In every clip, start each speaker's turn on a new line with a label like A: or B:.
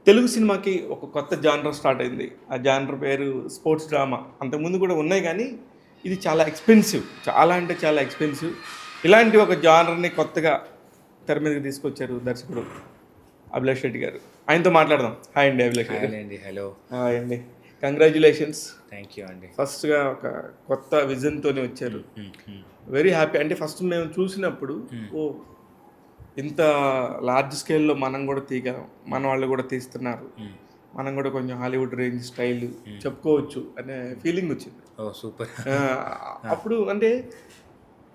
A: తెలుగు సినిమాకి ఒక కొత్త జానర్ స్టార్ట్ అయింది. ఆ జానర్ పేరు స్పోర్ట్స్ డ్రామా. అంతకుముందు కూడా ఉన్నాయి కానీ, ఇది చాలా ఎక్స్‌పెన్సివ్. చాలా అంటే చాలా ఎక్స్‌పెన్సివ్. ఇలాంటి ఒక జానర్‌ని కొత్తగా తెర మీదకి తీసుకొచ్చారు దర్శకుడు అభిలాష్ రెడ్డి గారు. ఆయనతో మాట్లాడదాం. హాయ్ అండి అభిలాష్ గారు.
B: హాయ్ అండి. హలో.
A: హాయ్ అండి. కంగ్రాచ్యులేషన్స్.
B: థ్యాంక్ యూ అండి.
A: ఫస్ట్‌గా ఒక కొత్త విజన్‌తోనే వచ్చారు. Very happy. అంటే ఫస్ట్ మేము చూసినప్పుడు ఓహ్! ఇంత లార్జ్ స్కేల్‌లో మనం కూడా తీయగలం. మన వాళ్ళు కూడా తీస్తున్నారు. మనం కూడా కొంచెం హాలీవుడ్ రేంజ్ స్టైల్ చెప్పుకోవచ్చు అనే ఫీలింగ్ వచ్చింది.
B: ఓ సూపర్.
A: అప్పుడు అంటే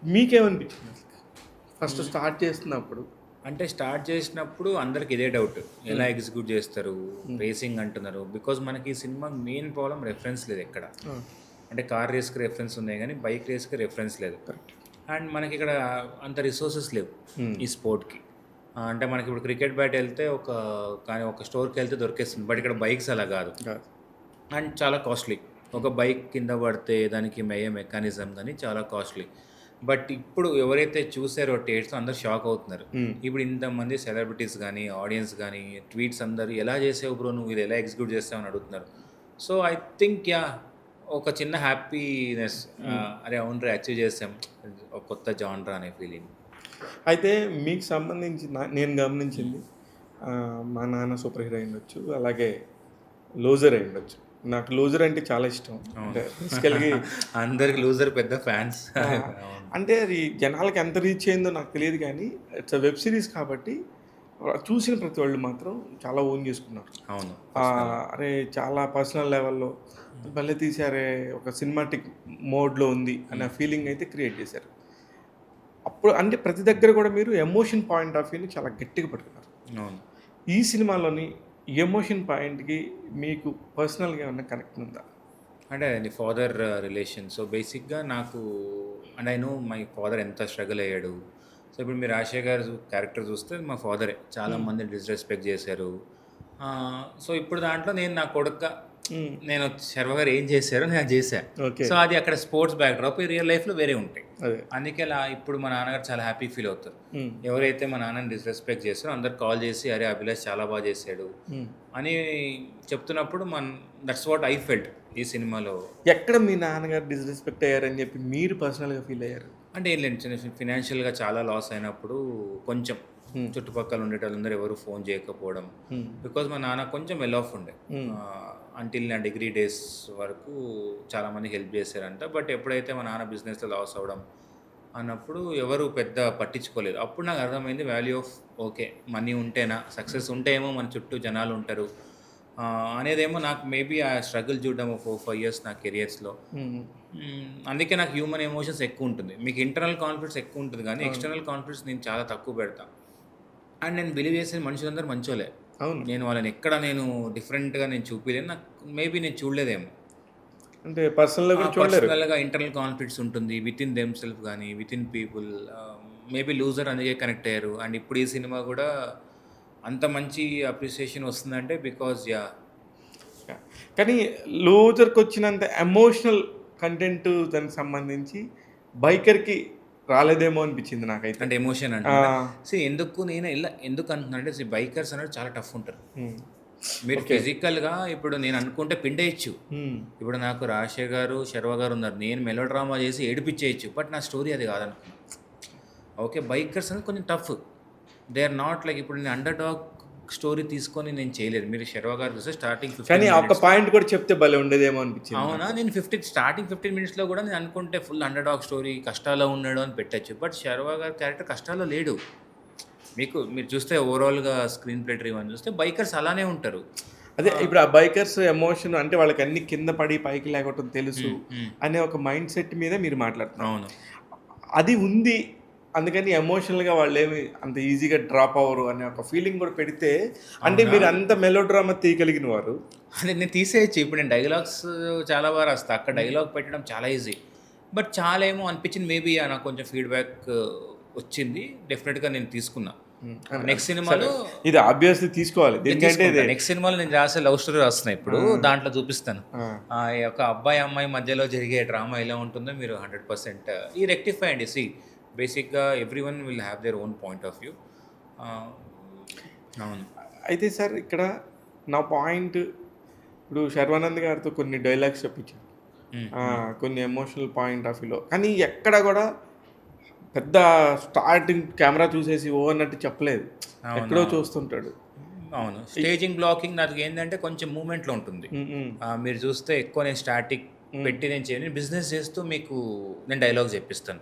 A: మీకేమనిపించింది అసలు? ఫస్ట్ స్టార్ట్ చేస్తున్నప్పుడు?
B: అంటే స్టార్ట్ చేసినప్పుడు అందరికి ఇదే డౌట్. ఎలా ఎగ్జిక్యూట్ చేస్తారు? రేసింగ్ అంటున్నారు. బికాజ్ మనకి ఈ సినిమా మెయిన్ ప్రాబ్లం రెఫరెన్స్ లేదు ఎక్కడ. అంటే కార్ రేస్కి రెఫరెన్స్ ఉన్నాయి కానీ బైక్ రేస్కి రెఫరెన్స్ లేదు. అండ్ మనకి ఇక్కడ అంత రిసోర్సెస్ లేవు ఈ స్పోర్ట్కి. అంటే మనకి ఇప్పుడు క్రికెట్ బ్యాట్ వెళ్తే కానీ ఒక స్టోర్కి వెళ్తే దొరికేస్తుంది. బట్ ఇక్కడ బైక్స్ అలా కాదు. అండ్ చాలా కాస్ట్లీ. ఒక బైక్ కింద పడితే దానికి మెకానిజం కానీ చాలా కాస్ట్లీ. బట్ ఇప్పుడు ఎవరైతే చూసారో టేట్స్ అందరు షాక్ అవుతున్నారు. ఇప్పుడు ఇంతమంది సెలబ్రిటీస్ కానీ ఆడియన్స్ కానీ ట్వీట్స్ అందరు ఎలా చేసావు బ్రో, నువ్వు ఇది ఎలా ఎగ్జిక్యూట్ చేస్తావు అని అడుగుతున్నారు. సో ఐ థింక్ ఒక చిన్న హ్యాపీనెస్, అరే అవును అచీవ్ చేసాం ఒక కొత్త జానర్ అనే ఫీలింగ్.
A: అయితే మీకు సంబంధించి నేను గమనించింది, మా నాన్న సూపర్ హీరో అయి ఉండొచ్చు, అలాగే లూజర్ అయి ఉండొచ్చు. నాకు లూజర్ అంటే చాలా ఇష్టం. అంటే బేసికల్గా
B: అందరికి లూజర్ పెద్ద ఫ్యాన్స్.
A: అంటే అది జనాలకి ఎంత రీచ్ అయిందో నాకు తెలియదు కానీ ఇట్స్ వెబ్ సిరీస్ కాబట్టి చూసిన ప్రతి వాళ్ళు మాత్రం చాలా ఓన్ చేసుకున్నారు.
B: అవును.
A: అరే చాలా పర్సనల్ లెవెల్లో మళ్ళీ తీసారే, ఒక సినిమాటిక్ మోడ్లో ఉంది అనే ఫీలింగ్ అయితే క్రియేట్ చేశారు. అప్పుడు అంటే ప్రతి దగ్గర కూడా మీరు ఎమోషన్ పాయింట్ ఆఫ్ వ్యూని చాలా గట్టిగా పట్టుకున్నారు.
B: అవును.
A: ఈ సినిమాలోని ఎమోషన్ పాయింట్కి మీకు పర్సనల్గా ఏమన్నా కనెక్ట్ ఉందా?
B: అంటే అది ఫాదర్ రిలేషన్. సో బేసిక్గా నాకు and I know my father ఎంత స్ట్రగుల్ అయ్యాడు. సో ఇప్పుడు మీరు రాజశేఖర్ గారు క్యారెక్టర్ చూస్తే మా ఫాదరే చాలామంది డిస్రెస్పెక్ట్ చేశారు. సో ఇప్పుడు దాంట్లో నేను నా కొడుకుగా నేను శర్వ గారు ఏం చేశారో నేను చేశాను. సో అది అక్కడ స్పోర్ట్స్ బ్యాక్డ్రాప్, రియల్ లైఫ్లో వేరే ఉంటాయి. అందుకే ఇప్పుడు మా నాన్నగారు చాలా హ్యాపీ ఫీల్ అవుతారు. ఎవరైతే మా నాన్నని డిస్రెస్పెక్ట్ చేస్తారో అందరు కాల్ చేసి అరే అభిలాష్ చాలా బాగా చేశాడు అని చెప్తున్నప్పుడు దట్స్ వాట్ ఐ ఫెల్ట్ ఈ సినిమాలో.
A: ఎక్కడ మీ నాన్నగారు డిస్రెస్పెక్ట్ అయ్యారని చెప్పి మీరు పర్సనల్గా ఫీల్ అయ్యారు?
B: అంటే ఏం లేదు, చిన్న ఫినాన్షియల్గా చాలా లాస్ అయినప్పుడు కొంచెం చుట్టుపక్కల ఉండేటోళ్ళందరూ ఎవరు ఫోన్ చేయకపోవడం. బికాజ్ మా నాన్న కొంచెం వెల్ ఆఫ్ ఉండే అంటిల్ నా డిగ్రీ డేస్ వరకు చాలామంది హెల్ప్ చేశారంట. బట్ ఎప్పుడైతే మా నాన్న బిజినెస్లో లాస్ అవ్వడం అన్నప్పుడు ఎవరు పెద్ద పట్టించుకోలేదు. అప్పుడు నాకు అర్థమైంది వాల్యూ ఆఫ్ ఓకే మనీ ఉంటేనా, సక్సెస్ ఉంటే ఏమో మన చుట్టూ జనాలు ఉంటారు అనేదేమో నాకు మేబీ ఆ స్ట్రగుల్ చూడడం 4-5 ఇయర్స్ నా కెరియర్స్లో. అందుకే నాకు హ్యూమన్ ఎమోషన్స్ ఎక్కువ ఉంటుంది. మీకు ఇంటర్నల్ కాన్ఫిడెన్స్ ఎక్కువ ఉంటుంది కానీ ఎక్స్టర్నల్ కాన్ఫిడెన్స్ నేను చాలా తక్కువ పెడతాను. అండ్ నేను బిలీవ్ చేసిన మనుషులందరూ మంచోలే.
A: అవును.
B: నేను వాళ్ళని ఎక్కడ నేను డిఫరెంట్గా నేను చూపించలేను. నాకు మేబీ నేను చూడలేదేమో.
A: అంటే పర్సనల్గా
B: ఇంటర్నల్ కాన్ఫ్లిక్ట్స్ ఉంటుంది విత్ ఇన్ దెమ్ సెల్ఫ్ కానీ with in people. Maybe loser అందుకే కనెక్ట్ అయ్యారు. అండ్ ఇప్పుడు ఈ సినిమా కూడా అంత మంచి అప్రిసియేషన్ వస్తుందంటే బికాజ్
A: కానీ లూజర్కి వచ్చినంత ఎమోషనల్ కంటెంట్ దానికి సంబంధించి బైకర్కి రాలేదేమో అనిపించింది నాకైతే.
B: అంటే ఎమోషన్ అంటే ఎందుకు నేను ఎందుకు అంటున్నా అంటే బైకర్స్ అనేది చాలా టఫ్ ఉంటారు. మీరు ఫిజికల్గా ఇప్పుడు నేను అనుకుంటే పిండేయచ్చు. ఇప్పుడు నాకు రాజశేఖర్ గారు శర్వ గారు ఉన్నారు, నేను మెలో డ్రామా చేసి ఏడిపించేయచ్చు. బట్ నా స్టోరీ అది కాదనుకున్నా. ఓకే బైకర్స్ అనేది కొంచెం tough. They are not like ఇప్పుడు నేను అండర్ డాగ్ స్టోరీ తీసుకొని నేను చేయలేదు. మీరు శర్వ గారు చూస్తే స్టార్టింగ్
A: కానీ ఒక పాయింట్ కూడా చెప్తే భలే ఉండేదేమో అనిపించింది.
B: అవునా, నేను స్టార్టింగ్ 15 మినిట్స్లో కూడా నేను అనుకుంటే ఫుల్ అండర్ డాగ్ స్టోరీ కష్టాల్లో ఉన్నాడు అని పెట్టచ్చు. బట్ శర్వ గారి క్యారెక్టర్ కష్టాల్లో లేడు. మీరు చూస్తే ఓవరాల్గా స్క్రీన్ ప్లే రివ్యూ చూస్తే బైకర్స్ అలానే ఉంటారు.
A: అదే ఇప్పుడు ఆ బైకర్స్ ఎమోషన్ అంటే వాళ్ళకి అన్ని కింద పడి పైకి లేకపోవడం తెలుసు అనే ఒక మైండ్ సెట్ మీద మీరు మాట్లాడుతున్నారు.
B: అవును,
A: అది ఉంది. అందుకని ఎమోషనల్గా వాళ్ళు ఏమి అంత ఈజీగా డ్రాప్ అవ్వరు అనే ఒక ఫీలింగ్ కూడా పెడితే, అంటే మీరు అంత మెలో డ్రామా తీయగలిగిన వారు.
B: అదే నేను తీసేయచ్చు. ఇప్పుడు నేను డైలాగ్స్ చాలా బాగా రాస్తా, అక్కడ డైలాగ్ పెట్టడం చాలా ఈజీ. బట్ చాలా ఏమో అనిపించింది. మేబీ నాకు కొంచెం ఫీడ్బ్యాక్ వచ్చింది. డెఫినెట్గా నేను తీసుకున్నా. నెక్స్ట్ సినిమాలో
A: ఇది ఆబ్వియస్లీ తీసుకోవాలి.
B: నెక్స్ట్ సినిమాలో నేను రాసే లవ్ స్టోరీ రాస్తున్నా ఇప్పుడు, దాంట్లో చూపిస్తాను ఒక అబ్బాయి అమ్మాయి మధ్యలో జరిగే డ్రామా ఎలా ఉంటుందో మీరు 100% ఈ రెక్టిఫై అండి. సి బేసిక్గా every one will have their own point of view. అవును.
A: అయితే సార్ ఇక్కడ నా పాయింట్ ఇప్పుడు శర్వానంద్ గారితో కొన్ని డైలాగ్స్ చెప్పించాను, కొన్ని ఎమోషనల్ పాయింట్ ఆఫ్ వ్యూలో, కానీ ఎక్కడ కూడా పెద్ద స్టార్టింగ్ కెమెరా చూసేసి ఓ అన్నట్టు చెప్పలేదు, ఎక్కడో చూస్తుంటాడు.
B: అవును, స్టేజింగ్ బ్లాకింగ్ నాకు ఏంటంటే కొంచెం మూమెంట్లో ఉంటుంది. మీరు చూస్తే ఎక్కువ నేను స్టాటిక్ పెట్టి నేను చేయను, బిజినెస్ చేస్తూ మీకు నేను డైలాగ్స్ చెప్పిస్తాను.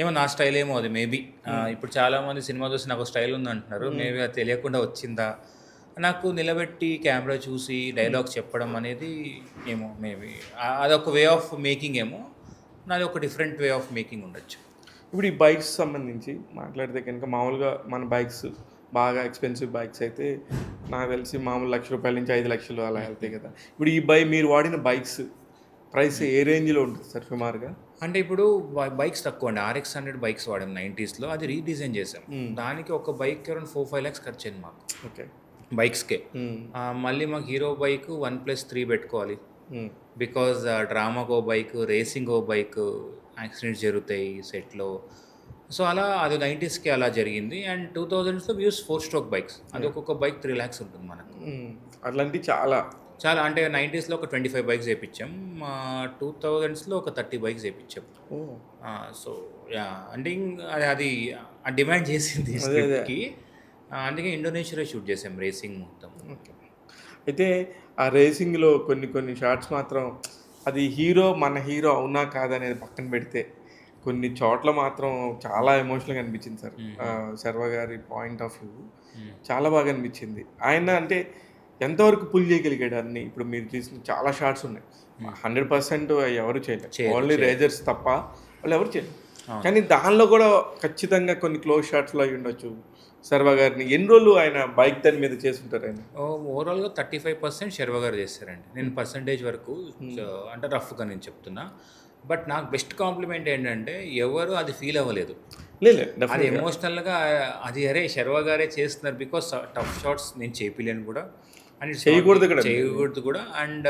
B: ఏమో నా స్టైల్ ఏమో అది మేబీ. ఇప్పుడు చాలామంది సినిమా చూసి నాకు స్టైల్ ఉంది అంటున్నారు, మేబీ అది తెలియకుండా వచ్చిందా. నాకు నిలబెట్టి కెమెరా చూసి డైలాగ్స్ చెప్పడం అనేది ఏమో మేబీ అదొక వే ఆఫ్ మేకింగ్ ఏమో, నాది ఒక డిఫరెంట్ వే ఆఫ్ మేకింగ్ ఉండొచ్చు.
A: ఇప్పుడు ఈ బైక్స్ సంబంధించి మాట్లాడితే కనుక మామూలుగా మన బైక్స్ బాగా ఎక్స్పెన్సివ్ బైక్స్ అయితే నాకు తెలిసి మామూలు ₹1,00,000 నుంచి 5,00,000 అలా వెళ్తాయి కదా. ఇప్పుడు ఈ మీరు వాడిన బైక్స్ ప్రైస్ ఏ రేంజ్లో ఉంటుంది సార్ సుమారుగా?
B: అంటే ఇప్పుడు బైక్స్ తక్కువ అండి, RX 100 బైక్స్ వాడాం 90sలో, అది రీడిజైన్ చేసాం. దానికి ఒక బైక్ అరౌండ్ 4-5 lakhs ఖర్చు అయింది మాకు.
A: ఓకే,
B: బైక్స్కే. మళ్ళీ మాకు హీరో బైక్ 1+3 పెట్టుకోవాలి, బికాజ్ డ్రామాకో బైక్, రేసింగ్ ఓ బైక్, యాక్సిడెంట్స్ జరుగుతాయి సెట్లో. సో అలా అది 90sకి అలా జరిగింది. అండ్ 2000స్లో యూస్ 4-stroke బైక్స్, అది ఒక్కొక్క బైక్ 3 lakhs ఉంటుంది మనకు.
A: అట్లాంటివి చాలా
B: చాలా అంటే 90sలో ఒక 25 బైక్స్ వేయించాం, 2000స్లో ఒక 30 బైక్స్ వేయించాం. సో యా, అంటే అది డిమాండ్ చేసింది స్క్రిప్ట్కి, అందుకే ఇండోనేషియాలో షూట్ చేసాం రేసింగ్ మొత్తం.
A: అయితే ఆ రేసింగ్లో కొన్ని షార్ట్స్ మాత్రం అది మన హీరో అవునా కాదనేది పక్కన పెడితే కొన్ని చోట్ల మాత్రం చాలా ఎమోషనల్గా అనిపించింది సార్. శర్వ గారి పాయింట్ ఆఫ్ వ్యూ చాలా బాగా అనిపించింది. ఆయన అంటే ఎంతవరకు పుల్ చేయగలిగాడు అన్ని. ఇప్పుడు మీరు చూసిన చాలా షార్ట్స్ ఉన్నాయి, 100% ఎవరు చేయలేరు, ఓన్లీ రేజర్స్ తప్ప వాళ్ళు ఎవరు చేయలేరు. కానీ దానిలో కూడా ఖచ్చితంగా కొన్ని క్లోజ్ షాట్స్లో అయి ఉండొచ్చు. శర్వ గారిని ఎన్ని రోజులు ఆయన బైక్ దాని మీద చేస్తుంటారు ఆయన?
B: ఓవరాల్గా 35% శర్వ గారు చేస్తారండి. నేను పర్సంటేజ్ వరకు అంటే రఫ్గా నేను చెప్తున్నా. బట్ నాకు బెస్ట్ కాంప్లిమెంట్ ఏంటంటే ఎవరు అది ఫీల్ అవ్వలేదు. అది ఎమోషనల్గా అది అరే శర్వ గారే చేస్తున్నారు, బికాస్ టఫ్ షాట్స్ నేను చేపిలేను కూడా, అండ్ చేయకూడదు కూడా. అండ్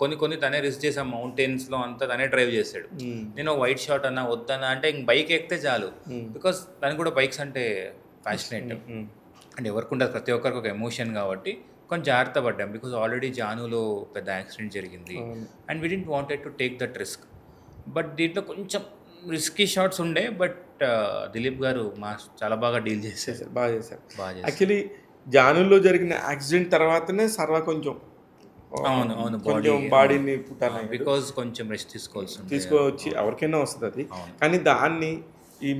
B: కొన్ని తనే రిస్క్ చేసాం, మౌంటైన్స్లో అంతా తనే డ్రైవ్ చేశాడు. నేను వైట్ షాట్ అన్నా వద్దన్నా అంటే ఇంక బైక్ ఎక్కితే చాలు, బికాస్ తనకు కూడా బైక్స్ అంటే ప్యాషనేట్. అండ్ ఎవరికి ఉండదు, ప్రతి ఒక్కరికి ఒక ఎమోషన్ కాబట్టి కొంచెం జాగ్రత్త పడ్డాం, బికాజ్ ఆల్రెడీ జానులో పెద్ద యాక్సిడెంట్ జరిగింది and we didn't wanted to take that risk. But దీంట్లో కొంచెం రిస్కీ షాట్స్ ఉండే, బట్ దిలీప్ గారు చాలా బాగా డీల్ చేశారు.
A: బాగా చేశారు. యాక్చువల్లీ జానులో జరిగిన యాక్సిడెంట్ తర్వాతనే సర్వ కొంచెం
B: అవును
A: బాడీని పుట్టాలి,
B: బికాజ్ కొంచెం రెస్ట్
A: తీసుకోవచ్చి ఎవరికైనా వస్తుంది అది. కానీ దాన్ని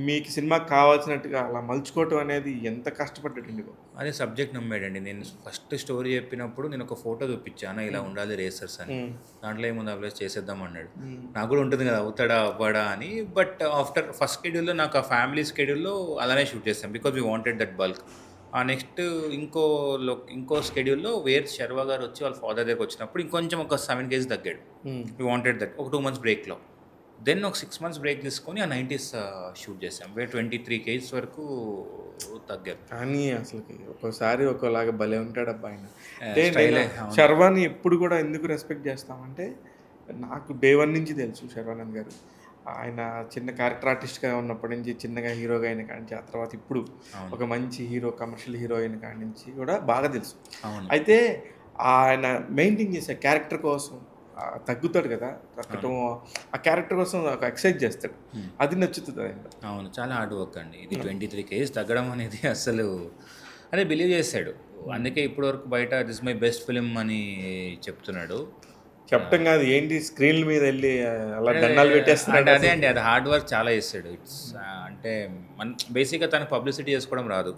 A: మీకు సినిమాకి కావాల్సినట్టుగా అలా మలుచుకోవటం అనేది ఎంత కష్టపడ్డాడండి.
B: అదే సబ్జెక్ట్ నమ్మాడండి. నేను ఫస్ట్ స్టోరీ చెప్పినప్పుడు నేను ఒక ఫోటో చూపించాను, ఇలా ఉండాలి రేసర్స్ అని. దాంట్లో ఏముంది అప్లై చేసేద్దాం అన్నాడు. నాకు కూడా ఉంటుంది కదా అవుతాడా అవ్వడా అని. బట్ ఆఫ్టర్ ఫస్ట్ స్కెడ్యూల్లో నాకు ఆ ఫ్యామిలీ స్కెడ్యూల్లో అలానే షూట్ చేస్తాం, because we wanted that bulk. ఆ నెక్స్ట్ ఇంకో స్కెడ్యూల్లో వేర్ శర్వ గారు వచ్చి వాళ్ళ ఫాదర్ దగ్గరికి వచ్చినప్పుడు ఇంకొంచెం ఒక 7 kgs తగ్గాడు. వీ వాంటెడ్ దట్ ఒక 2 months బ్రేక్లో. దెన్ ఒక 6 months బ్రేక్ తీసుకొని ఆ 90s షూట్ చేసాం, వేర్ 23 kgs వరకు తగ్గారు.
A: కానీ అసలు ఒక్కోసారి ఒక్కోలాగా భలే ఉంటాడు అబ్బాయి. శర్వాని ఎప్పుడు కూడా ఎందుకు రెస్పెక్ట్ చేస్తామంటే, నాకు డే 1 నుంచి తెలుసు శర్వానంద్ గారు. ఆయన చిన్న క్యారెక్టర్ ఆర్టిస్ట్గా ఉన్నప్పటి నుంచి, చిన్నగా హీరోగా అయిన కాడి నుంచి, ఆ తర్వాత ఇప్పుడు ఒక మంచి హీరో, కమర్షియల్ హీరో అయిన కాడి నుంచి కూడా బాగా తెలుసు. అయితే ఆయన మెయింటైన్ చేసే క్యారెక్టర్ కోసం తగ్గుతాడు కదా, తగ్గటం ఆ క్యారెక్టర్ కోసం ఒక ఎక్సైజ్ చేస్తాడు, అది నచ్చుతుంది ఆయన.
B: అవును, చాలా హార్డ్ వర్క్ అండి ఇది. 23 kgs తగ్గడం అనేది అసలు అదే బిలీవ్ చేశాడు. అందుకే ఇప్పటివరకు బయట దిస్ మై బెస్ట్ ఫిలిం అని చెప్తున్నాడు.
A: చెప్పటం కాదు, ఏంటి స్క్రీన్ల మీద వెళ్ళి అలా దండాలు పెట్టేస్తున్నాడు.
B: అదే అండి, అది హార్డ్ వర్క్ చాలా చేస్తాడు. ఇట్స్ అంటే బేసిక్గా తనకు పబ్లిసిటీ చేసుకోవడం రాదు,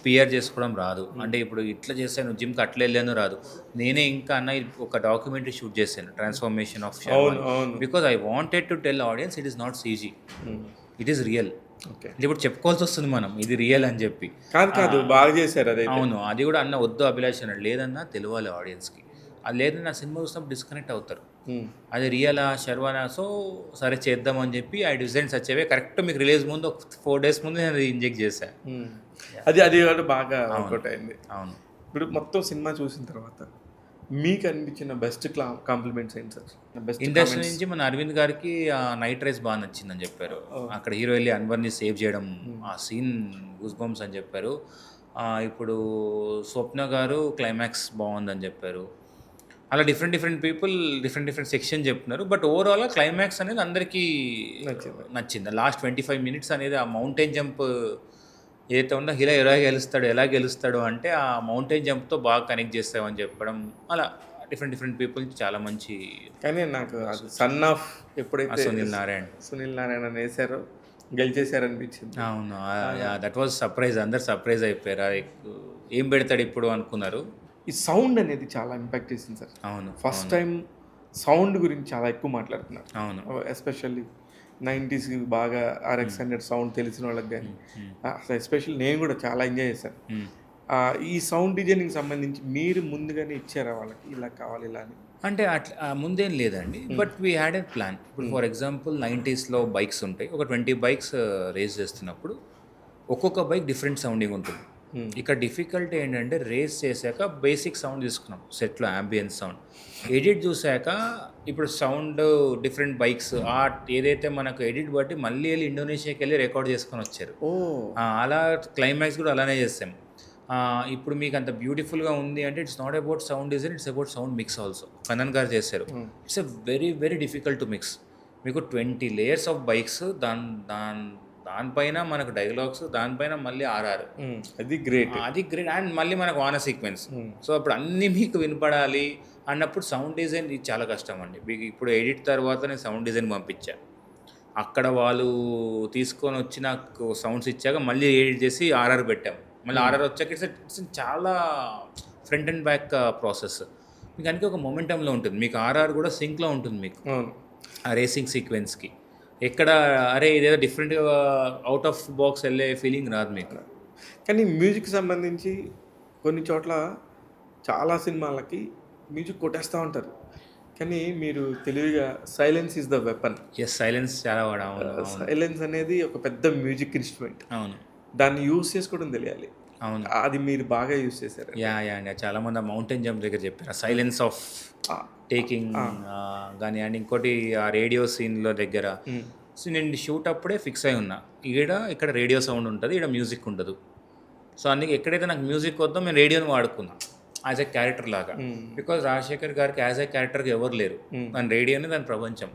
B: పిఆర్ చేసుకోవడం రాదు. అంటే ఇప్పుడు ఇట్లా చేశాను జిమ్కి అట్లా వెళ్ళాను రాదు. నేనే ఇంకా అన్న ఒక డాక్యుమెంటరీ షూట్ చేశాను, transformation of Sharvan, because I wanted to tell audience it is not CG, it is real. ఇప్పుడు చెప్పుకోవాల్సి వస్తుంది మనం ఇది రియల్ అని చెప్పి.
A: కాదు బాగా చేశారు అదే.
B: అవును, అది కూడా అన్న వద్దు అభిలాష్ అన్నాడు, లేదన్నా తెలియాలి ఆడియన్స్కి. అది లేదని నా సినిమా చూసినప్పుడు డిస్కనెక్ట్ అవుతారు, అది రియలా శర్వానా. సో సరే చేద్దామని చెప్పి ఐ డిజైన్ సచ్చేవే. కరెక్ట్ మీకు రిలీజ్ ముందు 4 days ముందు నేను ఇంజెక్ట్ చేశాను.
A: అది బాగా వర్కౌట్ అయింది.
B: అవును.
A: ఇప్పుడు మొత్తం సినిమా చూసిన తర్వాత మీకు అనిపించిన బెస్ట్ కాంప్లిమెంట్స్ ఏంటి సార్?
B: ఇండస్ట్రీ నుంచి మన అరవింద్ గారికి నైట్ రైస్ బాగా నచ్చిందని చెప్పారు. అక్కడ హీరో వెళ్ళి అన్వర్ని సేవ్ చేయడం, ఆ సీన్ గూస్ బంప్స్ అని చెప్పారు. ఇప్పుడు స్వప్న గారు క్లైమాక్స్ బాగుందని చెప్పారు. అలా డిఫరెంట్ పీపుల్ డిఫరెంట్ సెక్షన్ చెప్తున్నారు. బట్ ఓవరాల్‌గా క్లైమాక్స్ అనేది అందరికీ నచ్చింది. లాస్ట్ 25 మినిట్స్ అనేది ఆ మౌంటైన్ జంప్ ఏదైతే ఉందో హీరో ఎలా గెలుస్తాడు అంటే ఆ మౌంటైన్ జంప్‌తో బాగా కనెక్ట్ చేసామని చెప్పడం, అలా డిఫరెంట్ పీపుల్ చాలా మంచి.
A: కానీ నాకు అది సన్ ఆఫ్ ఎప్పుడైతే సునీల్ నారాయణ అని వేసారో గెలిచేశారనిపించింది.
B: అవును. That was surprise. అందరు సర్ప్రైజ్ అయిపోయారు. ఏం పెడతాడు ఇప్పుడు అనుకున్నారు.
A: ఈ సౌండ్ అనేది చాలా ఇంపాక్ట్ చేసింది సార్.
B: అవును.
A: ఫస్ట్ టైం సౌండ్ గురించి చాలా ఎక్కువ మాట్లాడుతున్నారు.
B: అవును.
A: ఎస్పెషల్లీ 90s బాగా RX100 సౌండ్ తెలిసిన వాళ్ళకి కానీ అసలు ఎస్పెషల్లీ నేను కూడా చాలా ఎంజాయ్ చేశాను. ఈ సౌండ్ డిజైనింగ్ సంబంధించి మీరు ముందుగానే ఇచ్చారా వాళ్ళకి ఇలా కావాలి ఇలా అని?
B: అంటే అట్లా ముందేం లేదండి. But we had a plan. ఇప్పుడు ఫర్ ఎగ్జాంపుల్ 90sలో బైక్స్ ఉంటాయి. ఒక 20 బైక్స్ రేస్ చేస్తున్నప్పుడు ఒక్కొక్క బైక్ డిఫరెంట్ సౌండింగ్ ఉంటుంది. ఇక్కడ డిఫికల్టీ ఏంటంటే రేస్ చేశాక బేసిక్ సౌండ్ తీసుకున్నాం సెట్లో, అంబియన్స్ సౌండ్. ఎడిట్ చూశాక ఇప్పుడు సౌండ్ డిఫరెంట్ బైక్స్ ఏదైతే మనకు ఎడిట్ బట్టి మళ్ళీ వెళ్ళి ఇండోనేషియాకి వెళ్ళి రికార్డ్ చేసుకొని వచ్చారు. అలా క్లైమాక్స్ కూడా అలానే చేస్తాం. ఇప్పుడు మీకు అంత బ్యూటిఫుల్గా ఉంది అంటే it's not about sound design, it's about sound mix also. Kannan గారు చేశారు. It's a very difficult to mix. మీకు 20 లేయర్స్ ఆఫ్ బైక్స్, దానిపైన మనకు డైలాగ్స్, దానిపైన మళ్ళీ ఆర్ఆర్.
A: అది గ్రేట్
B: అండ్ మళ్ళీ మనకు వాన సీక్వెన్స్. సో అప్పుడు అన్నీ మీకు వినపడాలి అన్నప్పుడు సౌండ్ డిజైన్ ఇది చాలా కష్టం అండి. మీకు ఇప్పుడు ఎడిట్ తర్వాత నేను సౌండ్ డిజైన్ పంపించా. అక్కడ వాళ్ళు తీసుకొని వచ్చి నాకు సౌండ్స్ ఇచ్చాక మళ్ళీ ఎడిట్ చేసి ఆర్ఆర్ పెట్టాం. మళ్ళీ ఆర్ఆర్ వచ్చాక ఇట్స్ చాలా ఫ్రంట్ అండ్ బ్యాక్ ప్రాసెస్. మీకు అందుకే ఒక మొమెంటంలో ఉంటుంది. మీకు ఆర్ఆర్ కూడా సింక్లో ఉంటుంది మీకు ఆ రేసింగ్ సీక్వెన్స్కి. ఎక్కడ అరే ఇదేదో డిఫరెంట్గా అవుట్ ఆఫ్ బాక్స్ వెళ్ళే ఫీలింగ్ రాదు మీకు.
A: కానీ మ్యూజిక్ సంబంధించి కొన్ని చోట్ల చాలా సినిమాలకి మ్యూజిక్ కొట్టేస్తూ ఉంటారు. కానీ మీరు తెలివిగా silence is the weapon.
B: Silence చాలా వాడా.
A: సైలెన్స్ అనేది ఒక పెద్ద మ్యూజిక్ ఇన్స్ట్రుమెంట్.
B: అవును.
A: దాన్ని యూజ్ చేసుకోవడం తెలియాలి.
B: అవును.
A: అది మీరు బాగా యూజ్ చేశారు.
B: అండి చాలా మంది మౌంటైన్ జంప్ దగ్గర చెప్పారు సైలెన్స్ ఆఫ్ టేకింగ్ కానీ. అండ్ ఇంకోటి ఆ రేడియో సీన్లో దగ్గర సో నేను షూట్ అప్పుడే ఫిక్స్ అయి ఉన్నా, ఇక్కడ రేడియో సౌండ్ ఉంటుంది, ఇక్కడ మ్యూజిక్ ఉండదు. సో అందుకే ఎక్కడైతే నాకు మ్యూజిక్ వద్దో నేను రేడియోని వాడుకున్నా యాజ్ ఎ క్యారెక్టర్ లాగా. బికాజ్ రాజశేఖర్ గారికి యాజ్ ఎ క్యారెక్టర్గా ఎవరు లేరు, దాని రేడియోని దాని ప్రపంచం.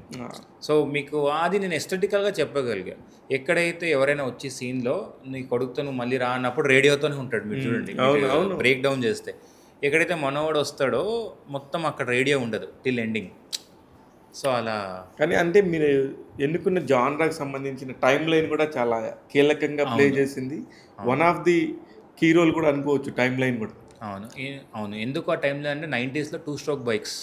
B: సో మీకు అది నేను ఎస్థెటికల్గా చెప్పగలిగా. ఎక్కడైతే ఎవరైనా వచ్చి సీన్లో నీ కొడుకుతో నువ్వు మళ్ళీ రా అన్నప్పుడు రేడియోతోనే ఉంటాడు. మీరు చూడండి బ్రేక్ డౌన్ చేస్తే. ఎక్కడైతే మనోడు వస్తాడో మొత్తం అక్కడ రేడియో ఉండదు టిల్ ఎండింగ్. సో అలా.
A: కానీ అంటే మీరు ఎన్నుకున్న జానరాకి సంబంధించిన టైం లైన్ కూడా చాలా కీలకంగా ప్లే చేసింది. One of the key role కూడా అనుకోవచ్చు టైం లైన్ కూడా.
B: అవును. ఎందుకు ఆ టైంలో అంటే 90sలో 2 స్ట్రోక్ బైక్స్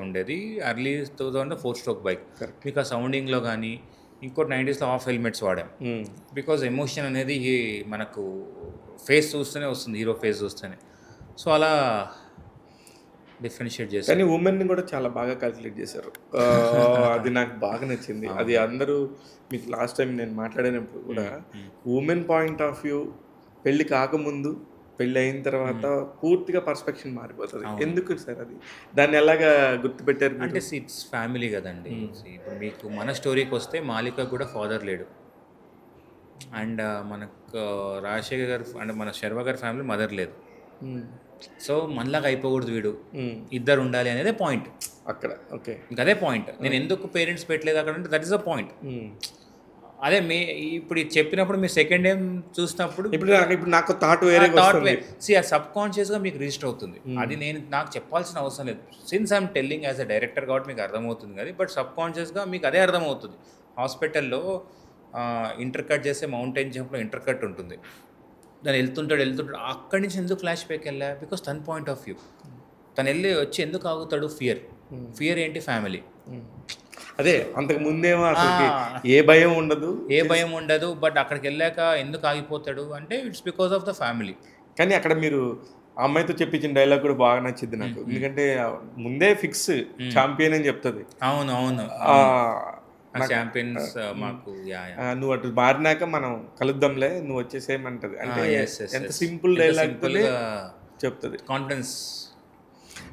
B: ఉండేది, ఎర్లీ 2000 4 స్ట్రోక్ బైక్. మీకు ఆ సౌండింగ్లో కానీ ఇంకోటి 90sలో హాఫ్ హెల్మెట్స్ వాడాం. బికాజ్ ఎమోషన్ అనేది మనకు ఫేస్ చూస్తూనే వస్తుంది, హీరో ఫేస్ చూస్తేనే. సో అలా డిఫరెన్షియేట్ చేశారు.
A: కానీ ఉమెన్ని కూడా చాలా బాగా క్యాల్కులేట్ చేశారు. అది నాకు బాగా నచ్చింది. అది అందరూ మీకు లాస్ట్ టైం నేను మాట్లాడినప్పుడు కూడా ఉమెన్ పాయింట్ ఆఫ్ వ్యూ పెళ్ళి కాకముందు పెళ్ళి అయిన తర్వాత పూర్తిగా పర్స్పెక్షన్ మారిపోతుంది. ఎందుకు సార్ అది? దాన్ని ఎలాగా గుర్తుపెట్టారు?
B: అంటే ఇట్స్ ఫ్యామిలీ కదండి. ఇప్పుడు మీకు మన స్టోరీకి వస్తే మాలిక కూడా ఫాదర్ లేడు, అండ్ మనకు రాజశేఖర్ గారు అంటే మన శర్వ గారి ఫ్యామిలీ మదర్ లేదు. సో మనలాగా అయిపోకూడదు, వీడు ఇద్దరు ఉండాలి అనేది పాయింట్
A: అక్కడ. ఓకే,
B: ఇంకా అదే పాయింట్. నేను ఎందుకు పేరెంట్స్ పెట్టలేదు అక్కడ అంటే దట్ ఈస్ అ పాయింట్. అదే ఇప్పుడు చెప్పినప్పుడు మీరు సెకండ్ టైం చూసినప్పుడు
A: ఇప్పుడు నాకు థాట్ వేరే
B: ఆ సబ్ కాన్షియస్గా మీకు రిజిస్టర్ అవుతుంది. అది నాకు చెప్పాల్సిన అవసరం లేదు. Since I'm telling as a director కాబట్టి మీకు అర్థమవుతుంది కానీ, బట్ సబ్ కాన్షియస్గా మీకు అదే అర్థమవుతుంది. హాస్పిటల్లో ఇంటర్ కట్ చేసే మౌంటైన్ జంప్లో ఇంటర్ కట్ ఉంటుంది, దాన్ని వెళ్తుంటాడు అక్కడి నుంచి ఎందుకు ఫ్లాష్ బ్యాక్ వెళ్ళా? బికాస్ తన పాయింట్ ఆఫ్ వ్యూ. తను వచ్చి ఎందుకు ఆగుతాడు? ఫియర్ ఏంటి? ఫ్యామిలీ.
A: అదే అంతకు ముందేమో అసలు ఏ భయం ఉండదు,
B: బట్ అక్కడికి వెళ్ళాక ఎందుకు ఆగిపోతాడు అంటే it's because of the family.
A: కానీ అక్కడ మీరు ఆ అమ్మాయితో చెప్పించిన డైలాగ్ కూడా బాగా నచ్చింది నాకు. ఎందుకంటే ముందే ఫిక్స్ ఛాంపియన్ అని చెప్తుంది.
B: అవును ఛాంపియన్స్ మాకు
A: నువ్వు అటు మారినాక మనం కలుద్దాంలే, నువ్వు వచ్చేసేయమంటది. అంటే ఎంత సింపుల్ డైలాగ్ చెప్తుంది,
B: కాన్ఫిడెన్స్.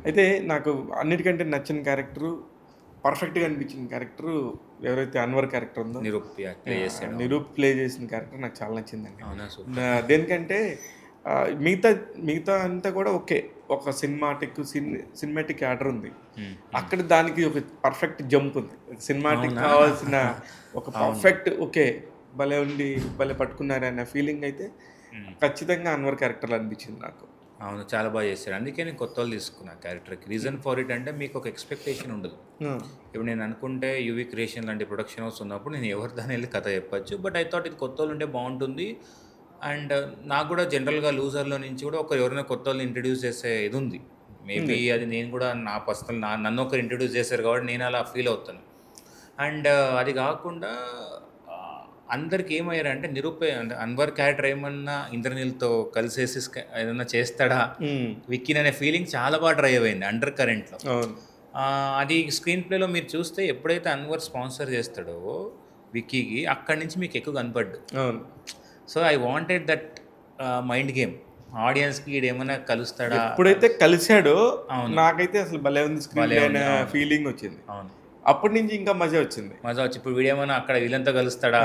A: అయితే నాకు అన్నిటికంటే నచ్చిన క్యారెక్టరు, పర్ఫెక్ట్గా అనిపించిన క్యారెక్టరు ఎవరైతే అన్వర్ క్యారెక్టర్ ఉందో, నిరూప్ ప్లే చేసిన క్యారెక్టర్ నాకు చాలా నచ్చిందండి. దేనికంటే మిగతా మిగతా అంతా కూడా ఓకే, ఒక సినిమాటిక్ ఆర్డర్ ఉంది. అక్కడ దానికి ఒక పర్ఫెక్ట్ జంప్ ఉంది. సినిమాటిక్ కావాల్సిన ఒక పర్ఫెక్ట్ ఓకే భలే ఉంది, భలే పట్టుకున్నారు అన్న ఫీలింగ్ అయితే ఖచ్చితంగా అన్వర్ క్యారెక్టర్లో అనిపించింది నాకు.
B: అవును, చాలా బాగా చేశాడు. అందుకే నేను కొత్త వాళ్ళు తీసుకున్నా క్యారెక్టర్కి. రీజన్ ఫర్ ఇట్ అంటే మీకు ఒక ఎక్స్పెక్టేషన్ ఉండదు. ఇప్పుడు నేను అనుకుంటే యూవీ క్రియేషన్ లాంటి ప్రొడక్షన్ హౌస్ ఉన్నప్పుడు నేను ఎవరు దాని వెళ్ళి కథ చెప్పచ్చు. బట్ ఐ థాట్ ఇది కొత్త వాళ్ళు ఉంటే బాగుంటుంది. అండ్ నాకు కూడా జనరల్గా లూజర్లో నుంచి కూడా ఎవరైనా కొత్త వాళ్ళని ఇంట్రడ్యూస్ చేసే ఇది ఉంది. మేబీ అది నేను కూడా నా పర్సనల్ నన్ను ఒకరు ఇంట్రడ్యూస్ చేశారు కాబట్టి నేను అలా ఫీల్ అవుతాను. అండ్ అది కాకుండా అందరికి ఏమయ్యారంటే అంటే అన్వర్ క్యారెక్టర్ ఏమన్నా ఇంద్రనీల్తో కలిసేసి ఏదన్నా చేస్తాడా విక్కీన్ అనే ఫీలింగ్ చాలా బాగా డ్రైవ్ అయింది అండర్ కరెంట్లో. అది స్క్రీన్ ప్లేలో మీరు చూస్తే ఎప్పుడైతే అన్వర్ స్పాన్సర్ చేస్తాడో విక్కీకి అక్కడి నుంచి మీకు ఎక్కువ కనపడ్డు. So I wanted that mind game ఆడియన్స్కి ఏమైనా కలుస్తాడా.
A: ఎప్పుడైతే కలిశాడో నాకైతే అసలు భలే ఉంది స్క్రీన్ ఫీలింగ్ వచ్చింది.
B: అవును,
A: అప్పటి నుంచి ఇంకా మజా వచ్చింది.
B: ఇప్పుడు వీడేమన్నా అక్కడ వీళ్ళంతా కలుస్తాడా.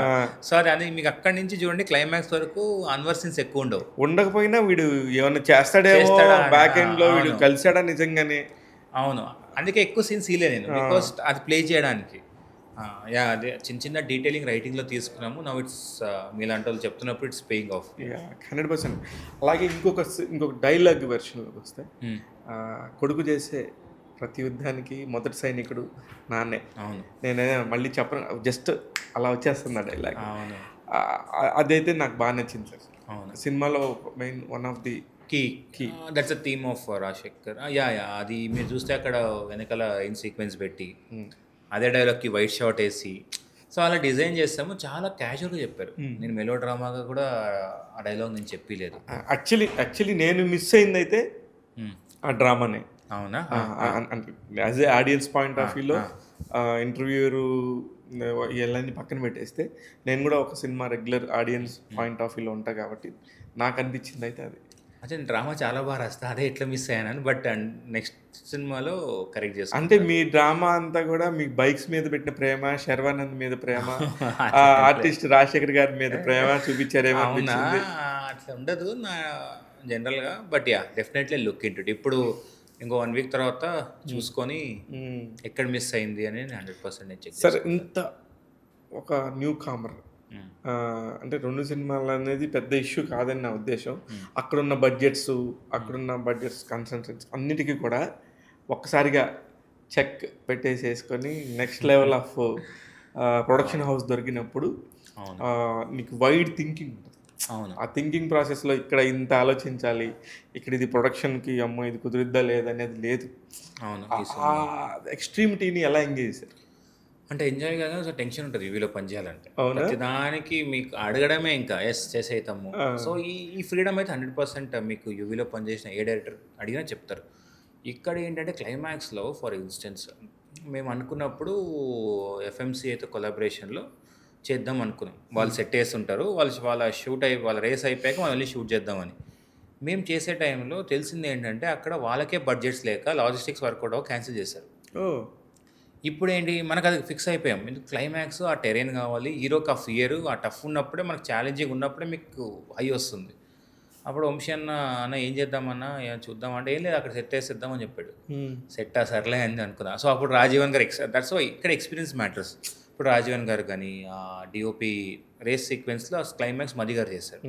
B: సో అది మీకు అక్కడి నుంచి చూడండి క్లైమాక్స్ వరకు అన్వర్ సీన్స్ ఎక్కువ
A: ఉండకపోయినా వీడు ఏమన్నా చేస్తాడేమో బ్యాక్ ఎండ్ లో వీడు కలిసాడా నిజంగానే.
B: అవును, అందుకే ఎక్కువ సీన్స్ ఇలే నేను, బికాస్ అది ప్లే చేయడానికి. అదే చిన్న చిన్న డీటెయిలింగ్ రైటింగ్లో తీసుకున్నాము. నవ్ ఇట్స్ మీలాంటి వాళ్ళు చెప్తున్నప్పుడు ఇట్స్ పేయింగ్ ఆఫ్
A: 100%. అలాగే ఇంకొక డైలాగ్ వెర్షన్లోకి వస్తే కొడుకు చేసే ప్రతి యుద్ధానికి మొదటి సైనికుడు నాన్నే.
B: అవును,
A: నేనే మళ్ళీ చెప్పను, జస్ట్ అలా వచ్చేస్తుంది ఆ డైలాగ్. అదైతే నాకు బాగా నచ్చింది సార్.
B: అవును,
A: సినిమాలో main one of the key
B: that's a theme of Rajasekhar. అది మీరు చూస్తే అక్కడ వెనకాల ఇన్ సీక్వెన్స్ పెట్టి అదే డైలాగ్కి వైట్ షార్ట్ వేసి సో అలా డిజైన్ చేస్తాము. చాలా క్యాజువల్గా చెప్పారు. నేను మెలో డ్రామాగా కూడా ఆ డైలాగ్ నేను చెప్పలేదు.
A: యాక్చువల్లీ నేను మిస్ అయింది అయితే ఆ డ్రామానే.
B: అవునా?
A: As a audience point of వ్యూలో ఇంటర్వ్యూరు ఇవన్నీ పక్కన పెట్టేస్తే నేను కూడా ఒక cinema regular audience point of వ్యూలో ఉంటా కాబట్టి నాకు అనిపించింది అయితే అది.
B: అదే డ్రామా చాలా బాగా రాస్తా, అదే ఎట్లా మిస్ అయ్యాను. బట్ నెక్స్ట్ సినిమాలో కరెక్ట్ చేస్తాను.
A: అంటే మీ డ్రామా అంతా కూడా మీ బైక్స్ మీద పెట్టిన ప్రేమ, శర్వానంద్ మీద ప్రేమ, ఆర్టిస్ట్ రాజశేఖర్ గారి మీద ప్రేమ చూపించారేమో.
B: అట్లా ఉండదు నా జనరల్గా. But definitely look into it. ఇప్పుడు ఇంకో 1 వీక్ తర్వాత చూసుకొని ఎక్కడ మిస్ అయింది అని 100% చెక్.
A: సార్, ఇంత ఒక న్యూ కామర్ అంటే 2 సినిమాలు అనేది పెద్ద ఇష్యూ కాదని నా ఉద్దేశం. అక్కడున్న బడ్జెట్స్ కన్సల్టెన్స్ అన్నిటికీ కూడా ఒక్కసారిగా చెక్ పెట్టేసేసుకొని next level of production house దొరికినప్పుడు నీకు వైడ్ థింకింగ్ ఉంటుంది.
B: అవును,
A: ఆ థింకింగ్ ప్రాసెస్లో ఇక్కడ ఇంత ఆలోచించాలి, ఇక్కడ ఇది ప్రొడక్షన్కి అమ్మో ఇది కుదిరిద్దా లేదనేది లేదు.
B: అవును,
A: ఎక్స్ట్రీమిటీని ఎలా ఎంగేజ్ చేశారు?
B: అంటే ఎంజాయ్ కాగా సో టెన్షన్ ఉంటుంది యూవీలో పనిచేయాలంటే. ప్రతి దానికి మీకు అడగడమే ఇంకా ఎస్ చేసేతాము. సో ఈ ఫ్రీడమ్ అయితే 100% మీకు యూవీలో పనిచేసిన ఏ డైరెక్టర్ అడిగినా చెప్తారు. ఇక్కడ ఏంటంటే క్లైమాక్స్లో ఫర్ ఇన్స్టెన్స్ మేము అనుకున్నప్పుడు ఎఫ్ఎంసీ అయితే కొలాబరేషన్లో చేద్దాం అనుకున్నాం. వాళ్ళు సెట్ వేస్తుంటారు, వాళ్ళ రేస్ అయిపోయాక మనం వెళ్ళి షూట్ చేద్దామని. మేము చేసే టైంలో తెలిసింది ఏంటంటే అక్కడ వాళ్ళకే బడ్జెట్స్ లేక లాజిస్టిక్స్ వర్క్ కూడా క్యాన్సిల్ చేశారు. ఇప్పుడు ఏంటి, మనకు అది ఫిక్స్ అయిపోయాం. ఎందుకు క్లైమాక్స్ ఆ టెరైన్ కావాలి, హీరోకి ఆ ఫియర్ ఆ టఫ్ ఉన్నప్పుడే, మనకు ఛాలెంజింగ్ ఉన్నప్పుడే మీకు హై వస్తుంది. అప్పుడు వంశీ అన్న ఏం చేద్దామన్నా చూద్దామంటే ఏం లేదు అక్కడ సెట్ వేసేద్దామని చెప్పాడు. సెట్ సర్లే అని అనుకున్నా. సో అప్పుడు రాజీవన్ గారు దట్స్ వై ఇక్కడ ఎక్స్పీరియన్స్ మ్యాటర్స్. ఇప్పుడు రాజీవన్ గారు కానీ డిఓపి రేస్ సీక్వెన్స్లో క్లైమాక్స్ మది గారు చేశారు.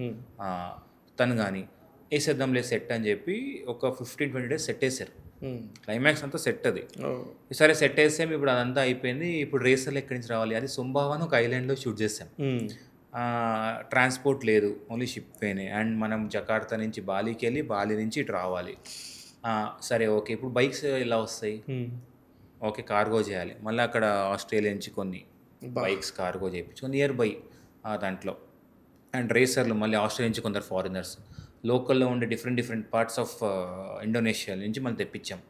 B: తను కానీ వేసేద్దాం లేదు సెట్ అని చెప్పి ఒక 15-20 డేస్ సెట్ వేసారు. క్లైమాక్స్ అంతా సెట్ అది. సరే సెట్ వేసాం, ఇప్పుడు అదంతా అయిపోయింది. ఇప్పుడు రేసర్లు ఎక్కడి నుంచి రావాలి, అది సుంబావాన్ ఒక ఐలాండ్లో షూట్ చేసాం. ట్రాన్స్పోర్ట్ లేదు, ఓన్లీ షిప్ వేనే. అండ్ మనం జకార్తా నుంచి బాలీకి వెళ్ళి బాలీ నుంచి ఇటు రావాలి. సరే ఓకే, ఇప్పుడు బైక్స్ ఎలా వస్తాయి? ఓకే, కార్గో చేయాలి. మళ్ళీ అక్కడ ఆస్ట్రేలియా నుంచి కొన్ని బైక్స్ కార్గో చేయించుకొని నియర్ బై దాంట్లో. అండ్ రేసర్లు మళ్ళీ ఆస్ట్రేలియా నుంచి కొందరు ఫారినర్స్, లోకల్లో ఉండే డిఫరెంట్ పార్ట్స్ ఆఫ్ ఇండోనేషియా నుంచి మనం తెప్పించాం.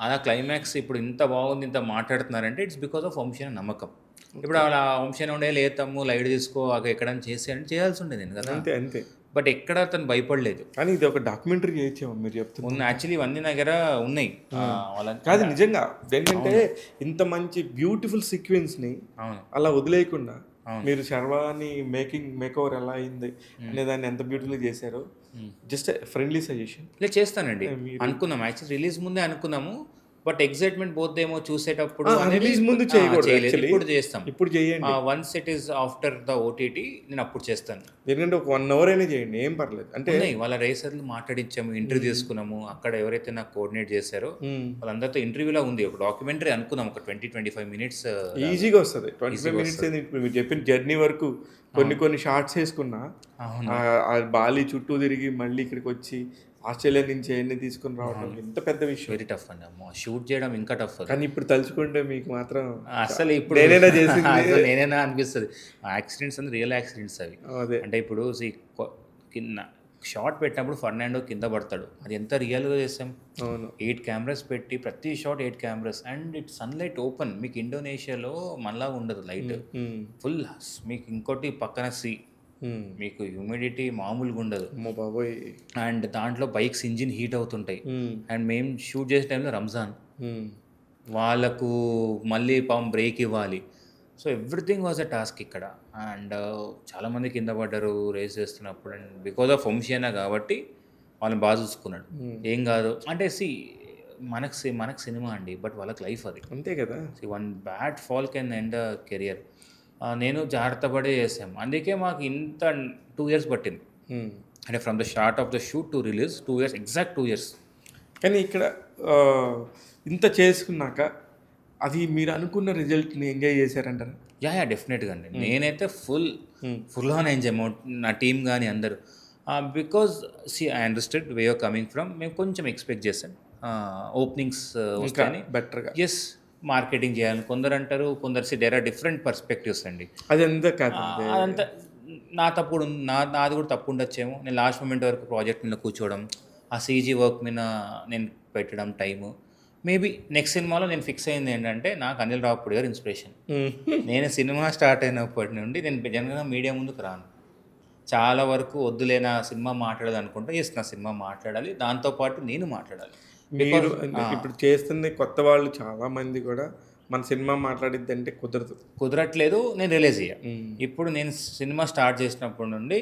B: అలా క్లైమాక్స్ ఇప్పుడు ఇంత బాగుంది, ఇంత మాట్లాడుతున్నారంటే ఇట్స్ బికాస్ ఆఫ్ వంశీ అనే నమ్మకం. ఇప్పుడు అలా వంశీ ఉండే లేతమ్ము లైట్ తీసుకో అక్కడ ఎక్కడైనా చేయాల్సి ఉండేది నేను కదా.
A: అంతే.
B: బట్ ఎక్కడ అతను భయపడలేదు.
A: కానీ ఇది ఒక డాక్యుమెంటరీ చేయొచ్చాము మీరు చెప్తున్నారు.
B: యాక్చువల్లీ ఇవన్నీ నా దగ్గర ఉన్నాయి.
A: కాదు నిజంగా ఏంటంటే ఇంత మంచి బ్యూటిఫుల్ సీక్వెన్స్ని అలా వదిలేయకుండా మీరు శర్వాని మేక్ ఓవర్ ఎలా అయింది అనే దాన్ని ఎంత బ్యూటిఫుల్గా చేశారో జస్ట్ ఫ్రెండ్లీ సజెషన్.
B: ఇలా చేస్తానండి. అనుకున్నాం యాక్చువల్లీ రిలీజ్ ముందే అనుకున్నాము. బట్ ఎక్సైట్మెంట్ పోద్దేమో చూసేటప్పుడు
A: రిలీజ్ ముందు చేయకూడదు
B: చేయలేదు.
A: actually.
B: ఇప్పుడు చేస్తాం.
A: ఇప్పుడు చేయండి,
B: once it is after the OTT నేను అప్పుడు చేస్తాను.
A: ఎందుకంటే ఒక 1 hour అయినా చేయండి, ఏం పర్లేదు. అంటే
B: ఉన్నాయి వాళ్ళ రేసర్లు మాట్లాడించాము, ఇంటర్వ్యూ తీసుకున్నాము. అక్కడ ఎవరైతే నాకు కోఆర్డినేట్ చేశారో వాళ్ళందరితో ఇంటర్వ్యూలో ఉంది. ఒక డాక్యుమెంటరీ అనుకున్నాం, ఒక 20-25 minutes.
A: ఈజీగా వస్తుంది. 25 minutes ఇప్పుడు మీరు చెప్పిన జర్నీ వరకు కొన్ని షార్ట్స్ వేసుకున్నా, ఆ బాలి చుట్టూ తిరిగి మళ్ళీ ఇక్కడికి వచ్చి ఆస్ట్రేలియా నుంచి ఎన్ని తీసుకుని రావడం ఎంత పెద్ద విషయం.
B: వెరీ టఫ్ అండి. అమ్మో, షూట్ చేయడం ఇంకా టఫ్.
A: కానీ ఇప్పుడు తలుచుకుంటే మీకు మాత్రం
B: అసలు ఇప్పుడు నేనైనా అనిపిస్తుంది. యాక్సిడెంట్స్ అంటే రియల్ యాక్సిడెంట్స్ అవి. అంటే ఇప్పుడు కింద షాట్ పెట్టినప్పుడు ఫర్నాండో కింద పడతాడు, అది ఎంత రియల్గా చేసాం. 8 cameras పెట్టి ప్రతి shot 8 cameras and it sunlight open. మీకు ఇండోనేషియాలో మనలా ఉండదు లైట్, ఫుల్. మీకు ఇంకోటి పక్కన సీ, మీకు హ్యూమిడిటీ మామూలుగా ఉండదు అండ్ దాంట్లో బైక్స్ ఇంజిన్ హీట్ అవుతుంటాయి. అండ్ మేము షూట్ చేసే టైంలో రంజాన్, వాళ్ళకు మళ్ళీ బ్రేక్ ఇవ్వాలి. So everything was a task ఇక్కడ. అండ్ చాలామంది కింద పడ్డారు రేస్ చేస్తున్నప్పుడు. అండ్ బికాజ్ ఆఫ్ వంశీనా కాబట్టి వాళ్ళని బాగా చూసుకున్నాడు. ఏం కాదు అంటే మనకు సినిమా అండి, బట్ వాళ్ళకి లైఫ్ అది,
A: అంతే కదా.
B: One bad fall can end a career. నేను జాగ్రత్త పడే చేసాము, అందుకే మాకు ఇంత 2 years పట్టింది. అంటే from the start of the shoot to release 2 years, exact 2 years.
A: కానీ ఇక్కడ ఇంత చేసుకున్నాక అది మీరు అనుకున్న రిజల్ట్ని ఎంజాయ్ చేశారంటారు?
B: యా డెఫినెట్గా అండి. నేనైతే ఫుల్ ఆన్ ఎంజాయ్, నా టీం కానీ అందరూ. Because I understand we are coming from. మేము కొంచెం ఎక్స్పెక్ట్ చేసాం ఓపెనింగ్స్ వస్తాయని.
A: బెటర్గా
B: ఎస్, మార్కెటింగ్ చేయాలని కొందరు అంటారు, కొందరు దేర్ ఆర్ డిఫరెంట్ పర్స్పెక్టివ్స్ అండి.
A: అది ఎంత కాదు,
B: అదంతా నా తప్పుడు, నాది కూడా తప్పు ఉండొచ్చేమో. నేను లాస్ట్ మూమెంట్ వరకు ప్రాజెక్ట్ మీద కూర్చోవడం, ఆ సీజీ వర్క్ మీద నేను పెట్టడం టైము. మేబీ నెక్స్ట్ సినిమాలో నేను ఫిక్స్ అయింది ఏంటంటే, నాకు అనిల్ రావుపూడి గారు ఇన్స్పిరేషన్. నేను సినిమా స్టార్ట్ అయినప్పటి నుండి నేను జనరల్గా మీడియా ముందుకు రాను. చాలా వరకు వద్దులే నా సినిమా మాట్లాడదు అనుకుంటా. ఎస్, నా సినిమా మాట్లాడాలి, దాంతోపాటు నేను మాట్లాడాలి.
A: మీరు ఇప్పుడు చేస్తుంది కొత్త వాళ్ళు చాలా మంది కూడా మన సినిమా మాట్లాడిద్ది అంటే కుదరట్లేదు.
B: నేను రిలీజ్ అయ్యా. ఇప్పుడు నేను సినిమా స్టార్ట్ చేసినప్పటి నుండి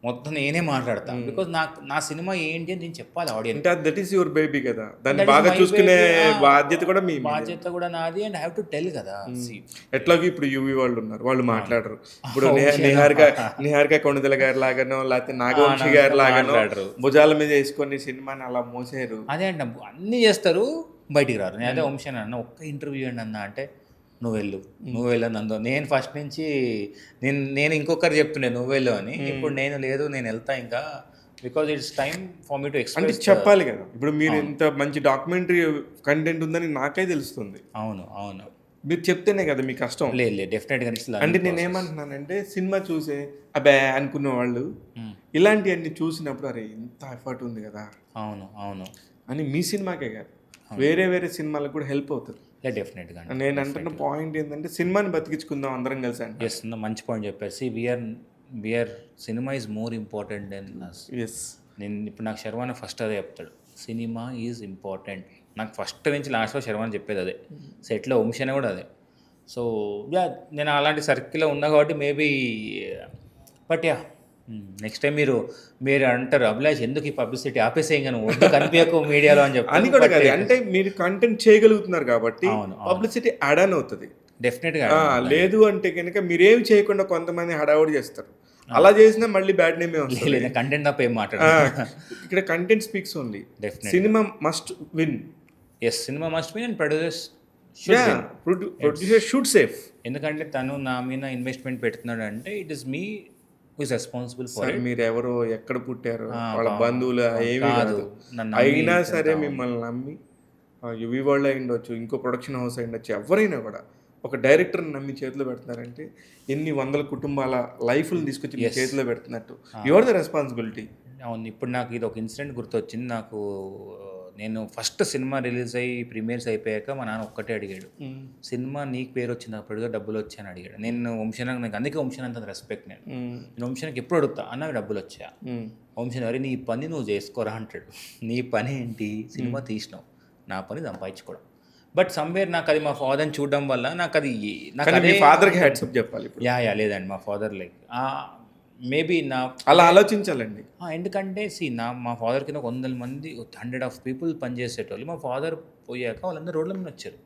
B: మొత్తం నేనే మాట్లాడతాను. బికాజ్ నా సినిమా ఏంటి అని నేను చెప్పాలి audience.
A: That is your baby కదా, దాన్ని బాగా చూసుకునే బాధ్యత
B: కూడా నాది. అండ్ హ్యావ్ టు టెల్ కదా.
A: ఎట్లాగో ఇప్పుడు యూవీ వాళ్ళు ఉన్నారు, వాళ్ళు మాట్లాడరు. ఇప్పుడు నిహారిక కొణిదెల గారి లాగానో లేకపోతే నాగవంశి గారి లాగానో భుజాల మీద వేసుకొని సినిమాని అలా మోసారు.
B: అదే అండి, అన్నీ చేస్తారు, బయటికి రారు. నేను అదే వంశీ అన్న ఒక్క ఇంటర్వ్యూ అండి అన్న అంటే, నువ్వు వెళ్ళు నందో. నేను ఫస్ట్ నుంచి నేను ఇంకొకరు చెప్తుండే నువ్వు వెళ్ళు అని. ఇప్పుడు నేను లేదు, నేను వెళ్తా ఇంకా. Because it's time for me to express.
A: చెప్పాలి కదా, ఇప్పుడు మీరు ఇంత మంచి డాక్యుమెంటరీ కంటెంట్ ఉందని నాకే తెలుస్తుంది.
B: అవును
A: మీరు చెప్తేనే కదా మీ కష్టం.
B: లేదు డెఫినెట్గా.
A: అంటే నేనేమంటున్నానంటే, సినిమా చూసే అబ్బే అనుకున్న వాళ్ళు ఇలాంటివన్నీ చూసినప్పుడు అరే ఇంత ఎఫర్ట్ ఉంది కదా
B: అవును
A: అని మీ సినిమాకే కాదు వేరే సినిమాలకు కూడా హెల్ప్ అవుతుంది.
B: డెఫినెట్గా.
A: నేను అంటున్న పాయింట్ ఏంటంటే, సినిమాని బతికించుకుందాం అందరం కలిసి అంటే.
B: ఎస్, మంచి పాయింట్ చెప్పేసి we are cinema is more important than us.
A: Yes,
B: నేను ఇప్పుడు నాకు శర్వాన ఫస్ట్ అదే చెప్తాడు, సినిమా ఈజ్ ఇంపార్టెంట్. నాకు ఫస్ట్ నుంచి లాస్ట్లో శర్వాన చెప్పేది అదే, సెట్లో వంశీ కూడా అదే. సో నేను అలాంటి సర్కిల్లో ఉన్నా కాబట్టి మేబీ. బట్ నెక్స్ట్ టైం మీరు అంటారు, అభిలాష్ ఎందుకు ఈ పబ్లిసిటీ ఆపేసేయంగా, నువ్వు వద్దు కనిపించకు మీడియాలో అని చెప్పి.
A: అని కూడా కాదు, అంటే మీరు కంటెంట్ చేయగలుగుతున్నారు కాబట్టి పబ్లిసిటీ యాడ్ ఆన్ అవుతుంది
B: డెఫినెట్గా.
A: లేదు అంటే కనుక మీరేం చేయకుండా కొంతమంది హడావుడి చేస్తారు. అలా చేసినా మళ్ళీ బ్యాడ్ నేమే వస్తుంది.
B: కంటెంట్ తప్ప ఏం మాట్లాడారు
A: ఇక్కడ, content speaks only. Cinema must win.
B: Yes, cinema must win and producer
A: should safe.
B: ఎందుకంటే తను నా మీద ఇన్వెస్ట్మెంట్ పెడుతున్నాడు అంటే it is me who is responsible for it.
A: మీరు ఎవరో ఎక్కడ పుట్టారో వాళ్ళ బంధువులు ఏమీ కాదు. అయినా సరే మిమ్మల్ని నమ్మి యువి వరల్డ్ అయి ఉండొచ్చు, ఇంకో ప్రొడక్షన్ హౌస్ అయి ఉండొచ్చు, ఎవరైనా కూడా ఒక డైరెక్టర్ని నమ్మి చేతిలో పెడుతున్నారంటే ఎన్ని వందల కుటుంబాల లైఫ్ని తీసుకొచ్చి మీ చేతిలో పెడుతున్నట్టు. Your the responsibility.
B: అవును. ఇప్పుడు నాకు ఇది ఒక ఇన్సిడెంట్ గుర్తొచ్చింది. నేను ఫస్ట్ సినిమా రిలీజ్ అయ్యి ప్రీమియర్స్ అయిపోయాక మా నాన్న ఒక్కటే అడిగాడు, సినిమా నీకు పేరు వచ్చింది అప్పుడుగా డబ్బులు వచ్చాయని అడిగాడు. నేను వంశీనాకు, నాకు అందుకే వంశీనా అంత రెస్పెక్ట్. నేను వంశీనాకి ఎప్పుడు అడుగుతా, అన్న డబ్బులు వచ్చా. వంశీనా అరే నీ పని నువ్వు చేసుకోరా అంటాడు. నీ పని ఏంటి, సినిమా తీసినావు, నా పని సంపాదించుకోవడం. బట్ సమ్వేర్ నాకు అది మా ఫాదర్ని చూడడం వల్ల నాకు అది నాకు
A: కానీ మీ
B: అదే
A: ఫాదర్కి హ్యాట్సప్ చెప్పాలి ఇప్పుడు.
B: యా లేదండి మా ఫాదర్ లైక్ మేబీ నా
A: అలా ఆలోచించాలండి.
B: ఎందుకంటే మా ఫాదర్ కింద 100 మంది 100 ఆఫ్ పీపుల్ పనిచేసేటోళ్ళు. మా ఫాదర్ పోయాక వాళ్ళందరూ రోడ్ల మీద వచ్చారు.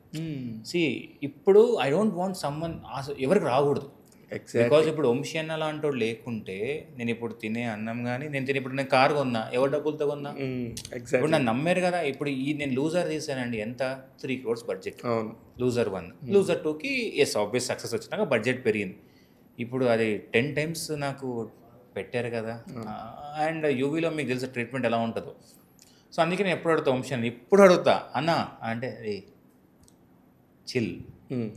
B: ఇప్పుడు ఐ డోంట్ వాంట్ సమ్మన్ ఎవరికి రాకూడదు. బికాజ్ ఇప్పుడు వంశీ అన్న లాంటి వాడు లేకుంటే నేను ఇప్పుడు తినే అన్నం కానీ ఇప్పుడు నేను కారు కొన్నా ఎవరు డబ్బులతో కొన్నా ఇప్పుడు నన్ను నమ్మారు కదా. ఇప్పుడు నేను లూజర్ తీసానండి ఎంత 3 crores బడ్జెట్. లూజర్ 1 లూజర్ 2కి ఆబ్వియస్ సక్సెస్ వచ్చినాక బడ్జెట్ పెరిగింది. ఇప్పుడు అది 10 times నాకు పెట్టారు కదా. అండ్ యూవీలో మీకు తెలిసిన ట్రీట్మెంట్ ఎలా ఉంటుందో. సో అందుకే నేను ఎప్పుడు అడుగుతా వంశీ ఇప్పుడు అడుగుతా అన్న అంటే చిల్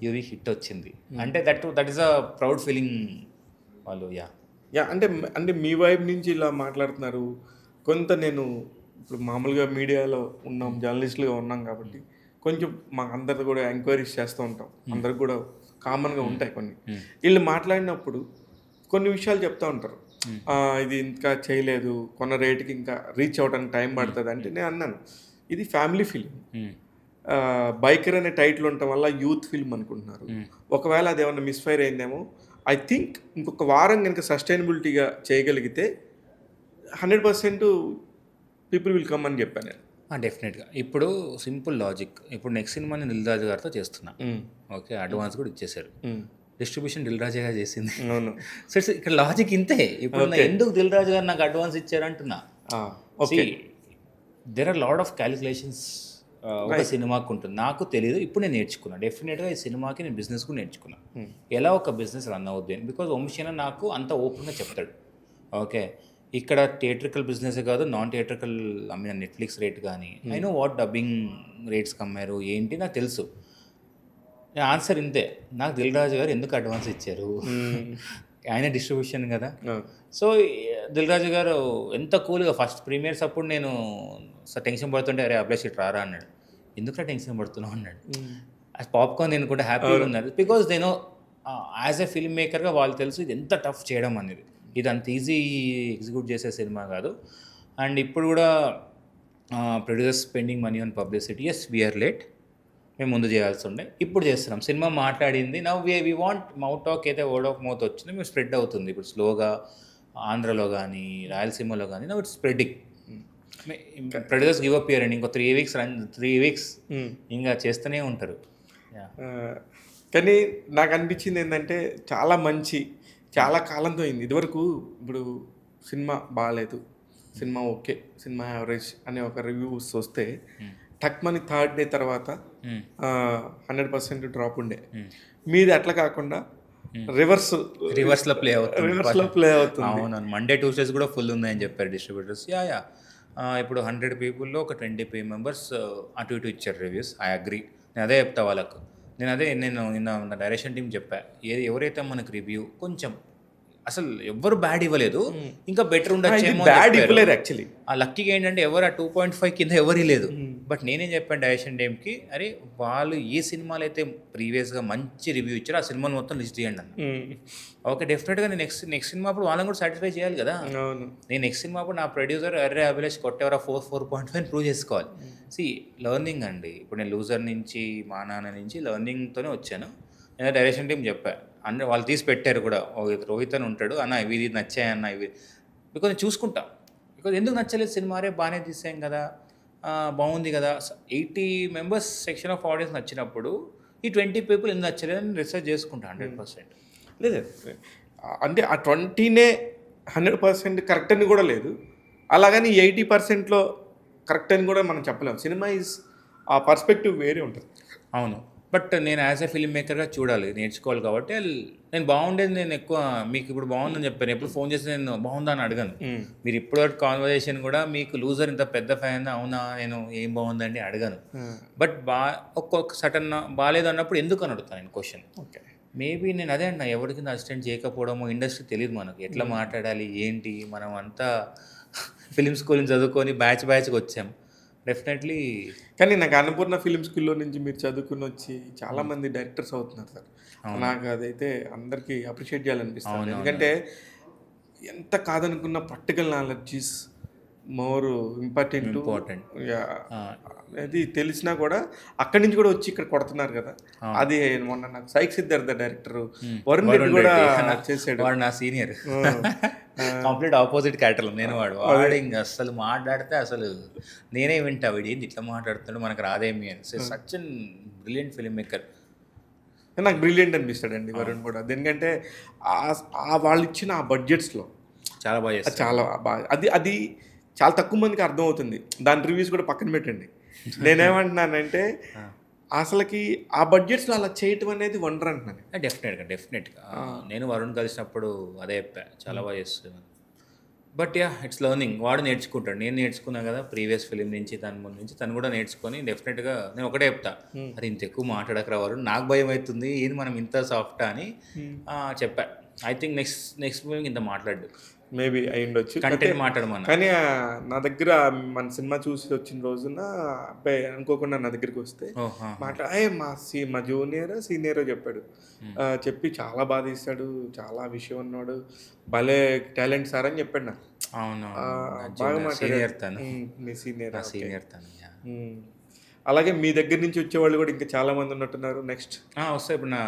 B: యూవీ హిట్ వచ్చింది అంటే that is a proud feeling వాళ్ళు.
A: అంటే మీ వైపు నుంచి ఇలా మాట్లాడుతున్నారు. కొంత నేను ఇప్పుడు మామూలుగా మీడియాలో ఉన్నాం, జర్నలిస్టులుగా ఉన్నాం కాబట్టి కొంచెం మాకు అందరితో కూడా ఎంక్వైరీస్ చేస్తూ ఉంటాం. అందరికి కూడా కామన్గా ఉంటాయి కొన్ని. వీళ్ళు మాట్లాడినప్పుడు కొన్ని విషయాలు చెప్తూ ఉంటారు. ఇది ఇంకా చేయలేదు, కొన్న రేటుకి ఇంకా రీచ్ అవ్వడానికి టైం పడుతుంది అంటే నేను అన్నాను ఇది ఫ్యామిలీ ఫిలిం. బైకర్ అనే టైటిల్ ఉండటం వల్ల యూత్ ఫిల్మ్ అనుకుంటున్నారు. ఒకవేళ అది ఏమన్నా మిస్ఫైర్ అయిందేమో. ఐ థింక్ ఇంకొక వారం కనుక సస్టైనబిలిటీగా చేయగలిగితే 100% పీపుల్ విల్ కమ్ అని చెప్పాను నేను.
B: డెఫినెట్గా. ఇప్పుడు సింపుల్ లాజిక్. ఇప్పుడు నెక్స్ట్ సినిమా నేను దిల్ రాజు గారితో చేస్తున్నా. ఓకే అడ్వాన్స్ కూడా ఇచ్చేసారు. డిస్ట్రిబ్యూషన్ దిల్ రాజు గారు చేసింది.
A: అవును.
B: సో ఇక్కడ లాజిక్ ఇంతే. ఇప్పుడు ఎందుకు దిల్ రాజు గారు నాకు అడ్వాన్స్ ఇచ్చారంటున్నా. There are lot of calculations ఒక సినిమాకు ఉంటుంది. నాకు తెలియదు, ఇప్పుడు నేను నేర్చుకున్నాను. డెఫినెట్గా ఈ సినిమాకి నేను బిజినెస్ కూడా నేర్చుకున్నాను, ఎలా ఒక బిజినెస్ రన్ అవుద్ది అని. బికాజ్ వంశీ నాకు అంత ఓపెన్గా చెప్తాడు. ఓకే ఇక్కడ థియేట్రికల్ బిజినెస్ కాదు, నాన్ థియేట్రికల్ నెట్ఫ్లిక్స్ రేట్ కానీ I know what dubbing rates కమ్మారు ఏంటి నాకు తెలుసు. ఆన్సర్ ఇంతే, నాకు దిల్ రాజు గారు ఎందుకు అడ్వాన్స్ ఇచ్చారు, ఆయన డిస్ట్రిబ్యూషన్ కదా. సో దిల్ రాజు గారు ఎంత కూల్గా ఫస్ట్ ప్రీమియర్స్ అప్పుడు నేను టెన్షన్ పడుతుంటే అరే అభిలాష్ ఇట్ రారా అన్నాడు. ఎందుకు టెన్షన్ పడుతున్నావు అన్నాడు. అది పాప్కార్న్ నేను కూడా హ్యాపీగా ఉన్నారు. బికాజ్ నేను యాజ్ ఎ ఫిల్మ్ మేకర్గా వాళ్ళు తెలుసు ఇది ఎంత టఫ్ చేయడం అనేది. ఇది అంత ఈజీ ఎగ్జిక్యూట్ చేసే సినిమా కాదు. అండ్ ఇప్పుడు కూడా producers spending money on publicity. Yes we are late, మేము ముందు చేయాల్సి ఉండే, ఇప్పుడు చేస్తున్నాం. సినిమా మాట్లాడింది. Now we want mouth talk, అయితే వర్డ్ ఆఫ్ మౌత్ వచ్చింది, మేము స్ప్రెడ్ అవుతుంది ఇప్పుడు స్లోగా. ఆంధ్రలో కానీ రాయలసీమలో కానీ now it's spreading. Producers give up year అండి, ఇంకో 3 weeks ఇంకా చేస్తూనే ఉంటారు.
A: కానీ నాకు అనిపించింది ఏంటంటే చాలా కాలంతో అయింది. ఇదివరకు ఇప్పుడు సినిమా బాగాలేదు, సినిమా ఓకే, సినిమా యావరేజ్ అనే ఒక రివ్యూస్ వస్తే టక్మని 3rd day తర్వాత 100% డ్రాప్ ఉండే. మీది అట్లా కాకుండా రివర్స్లో ప్లే అవుతుంది.
B: అవును, మండే ట్యూస్డేస్ కూడా ఫుల్ ఉందని చెప్పారు డిస్ట్రిబ్యూటర్స్. ఇప్పుడు 100 peopleలో ఒక 20 members అటు ఇటు ఇచ్చారు రివ్యూస్. ఐ అగ్రీ, నేను అదే చెప్తా వాళ్ళకు. నేను నిన్న డైరెక్షన్ టీం చెప్పా, ఎవరైతే మనకు రివ్యూ కొంచెం అసలు ఎవ్వరు బ్యాడ్ ఇవ్వలేదు, ఇంకా బెటర్ ఉండొచ్చేమో.
A: యాక్చువల్లీ
B: ఆ లక్కీగా ఏంటంటే ఎవరు ఆ 2.5 కింద ఎవరు లేదు. బట్ నేనేం చెప్పాను డైరెక్షన్ టీమ్కి, అరే వాళ్ళు ఏ సినిమాలు అయితే ప్రీవియస్గా మంచి రివ్యూ ఇచ్చారో ఆ సినిమాలు మొత్తం లిస్ట్ చేయండి అన్న. ఓకే డెఫినెట్గా నేను నెక్స్ట్ సినిమా అప్పుడు వాళ్ళని కూడా సాటిస్ఫై చేయాలి కదా. నేను నెక్స్ట్ సినిమా అప్పుడు నా ప్రొడ్యూసర్ అరే అభిలాష్ కొట్టేవరా 4.5 ప్రూవ్ చేసుకోవాలి. లెర్నింగ్ అండి. ఇప్పుడు నేను లూజర్ నుంచి మా నాన్న నుంచి లెర్నింగ్తోనే వచ్చాను. నేను డైరెక్షన్ టీం చెప్పా, అంటే వాళ్ళు తీసి పెట్టారు కూడా. రోహిత్ అని ఉంటాడు, అన్న ఇవి నచ్చాయన్న ఇవి, బికాజ్ నేను చూసుకుంటా. బికాజ్ ఎందుకు నచ్చలేదు సినిమా, అరే బాగానే తీసాం కదా, బాగుంది కదా. 80 members సెక్షన్ ఆఫ్ ఆడియన్స్ నచ్చినప్పుడు ఈ 20 people ఎందుకు నచ్చలేదు అని రీసెర్చ్ చేసుకుంటా 100%.
A: లేదు అంటే ఆ 20నే 100% కరెక్ట్ అని కూడా లేదు, అలాగని 80%లో కరెక్ట్ అని కూడా మనం చెప్పలేము. సినిమా ఆ పర్స్పెక్టివ్ వేరే ఉంటుంది.
B: అవును, బట్ నేను యాజ్ ఎ ఫిల్మ్ మేకర్గా చూడాలి, నేర్చుకోవాలి. కాబట్టి నేను బాగుండేది, నేను ఎక్కువ మీకు ఇప్పుడు బాగుందని చెప్పాను. ఎప్పుడు ఫోన్ చేసి నేను బాగుందా అని అడగాను. మీరు ఇప్పుడు కాన్వర్జేషన్ కూడా మీకు లూజర్ ఇంత పెద్ద ఫ్యాన్ అవునా, నేను ఏం బాగుందండి అడగాను. బట్ ఒక్కొక్క సటన్ బాగాలేదు అన్నప్పుడు ఎందుకు అని అడుగుతాను నేను క్వశ్చన్. ఓకే మేబీ నేను అదే అన్నా, ఎవరికి అసిస్టెంట్ చేయకపోవడము, ఇండస్ట్రీ తెలియదు మనకు ఎట్లా మాట్లాడాలి ఏంటి. మనం అంతా ఫిలిం స్కూల్ని చదువుకొని బ్యాచ్కి వచ్చాం డెఫినెట్లీ.
A: కానీ నాకు అన్నపూర్ణ ఫిలిం స్కూల్లో నుంచి మీరు చదువుకుని వచ్చి చాలామంది డైరెక్టర్స్ అవుతున్నారు సార్. నాకు అదైతే అందరికీ అప్రిషియేట్ చేయాలనిపిస్తుంది. ఎందుకంటే ఎంత కాదనుకున్న practical knowledge is more important.
B: Important.
A: అది తెలిసినా కూడా అక్కడి నుంచి కూడా వచ్చి ఇక్కడ కొడుతున్నారు కదా. అది మొన్న నాకు సైక్ సిద్ధార్థ డైరెక్టర్ వరుణ్ రెడ్డి కూడా చేశాడు.
B: వాడు నా సీనియర్, కంప్లీట్ ఆపోజిట్ క్యారెక్టర్. నేను వాడు ఇంకా అసలు మాట్లాడితే అసలు నేనే వింటా, వీడి ఏంది ఇట్లా మాట్లాడుతున్నాడు, మనకు రాదేమి అని. Such an brilliant film maker.
A: నాకు బ్రిలియంట్ అనిపిస్తాడండి వరుణ్ కూడా. ఎందుకంటే వాళ్ళు ఇచ్చిన ఆ బడ్జెట్స్లో
B: చాలా బాగా చేస్తారు.
A: చాలా బాగా అది చాలా తక్కువ మందికి అర్థమవుతుంది. దాని రివ్యూస్ కూడా పక్కన పెట్టండి. నేనేమంటున్నానంటే అసలుకి ఆ బడ్జెట్స్లో అలా చేయటం అనేది వండర్ అంటున్నాను.
B: డెఫినెట్గా నేను వరుణ్ కలిసినప్పుడు అదే చెప్పా, చాలా బాగా చేస్తున్నాను. But yeah, it's learning. వాడు నేర్చుకుంటాడు, నేను నేర్చుకున్నాను కదా ప్రీవియస్ ఫిలిం నుంచి, దాని ముందు నుంచి తను కూడా నేర్చుకొని డెఫినెట్గా నేను ఒకటే చెప్తా, అది ఇంత ఎక్కువ మాట్లాడకరా వరుణ్, నాకు భయం అవుతుంది, ఏంది మనం ఇంత సాఫ్టా అని చెప్పా. ఐ థింక్ నెక్స్ట్ మూవీ ఇంత మాట్లాడు,
A: మేబీ అయి ఉండొచ్చు,
B: కంటెంట్ మాట్లాడమన్నా.
A: కానీ నా దగ్గర మన సినిమా చూసి వచ్చిన రోజున అబ్బాయి అనుకోకుండా నా దగ్గరికి వస్తే మా జూనియర్ సీనియర్ చెప్పాడు. చెప్పి చాలా బాగా తీస్తాడు, చాలా విషయం ఉన్నాడు, భలే టాలెంట్ సార్ అని చెప్పాడు నాకు.
B: అవును,
A: బాగా మాట్లాడారు. మీ సీనియర్. అలాగే మీ దగ్గర నుంచి వచ్చేవాళ్ళు కూడా ఇంకా చాలా మంది ఉన్నట్టున్నారు. నెక్స్ట్
B: వస్తాయి. ఇప్పుడు నా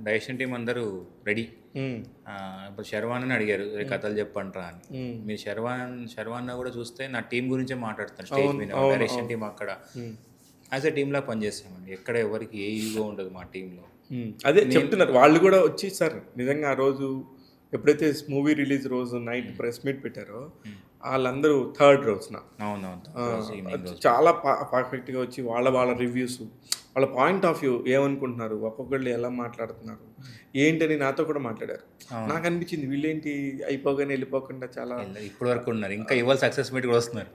B: డైరెక్షన్ టీం అందరూ రెడీ. ఇప్పుడు శర్వాన్ అని అడిగారు, కథలు చెప్పంటారా అని. మీరు శర్వాన్ కూడా చూస్తే నా టీం గురించే మాట్లాడతాను స్టేజ్ మీద. డైరెక్షన్ టీం అక్కడ యాజ్ ఎ టీంలా పనిచేస్తామండి. ఎక్కడ ఎవరికి ఏ ఈగో ఉండదు మా టీంలో.
A: అదే చెప్తున్నారు వాళ్ళు కూడా వచ్చి. సార్ నిజంగా ఆ రోజు ఎప్పుడైతే మూవీ రిలీజ్ రోజు నైట్ ప్రెస్ మీట్ పెట్టారో వాళ్ళందరూ థర్డ్ రోజున చాలా పర్ఫెక్ట్గా వచ్చి వాళ్ళ రివ్యూస్, వాళ్ళ పాయింట్ ఆఫ్ వ్యూ ఏమనుకుంటున్నారు, ఒక్కొక్కళ్ళు ఎలా మాట్లాడుతున్నారు ఏంటని నాతో కూడా మాట్లాడారు. నాకు అనిపించింది వీళ్ళేంటి అయిపోగానే వెళ్ళిపోకుండా చాలా
B: ఇప్పటి వరకు ఉన్నారు. ఇంకా ఇవాళ సక్సెస్ మీట్ కూడా వస్తున్నారు,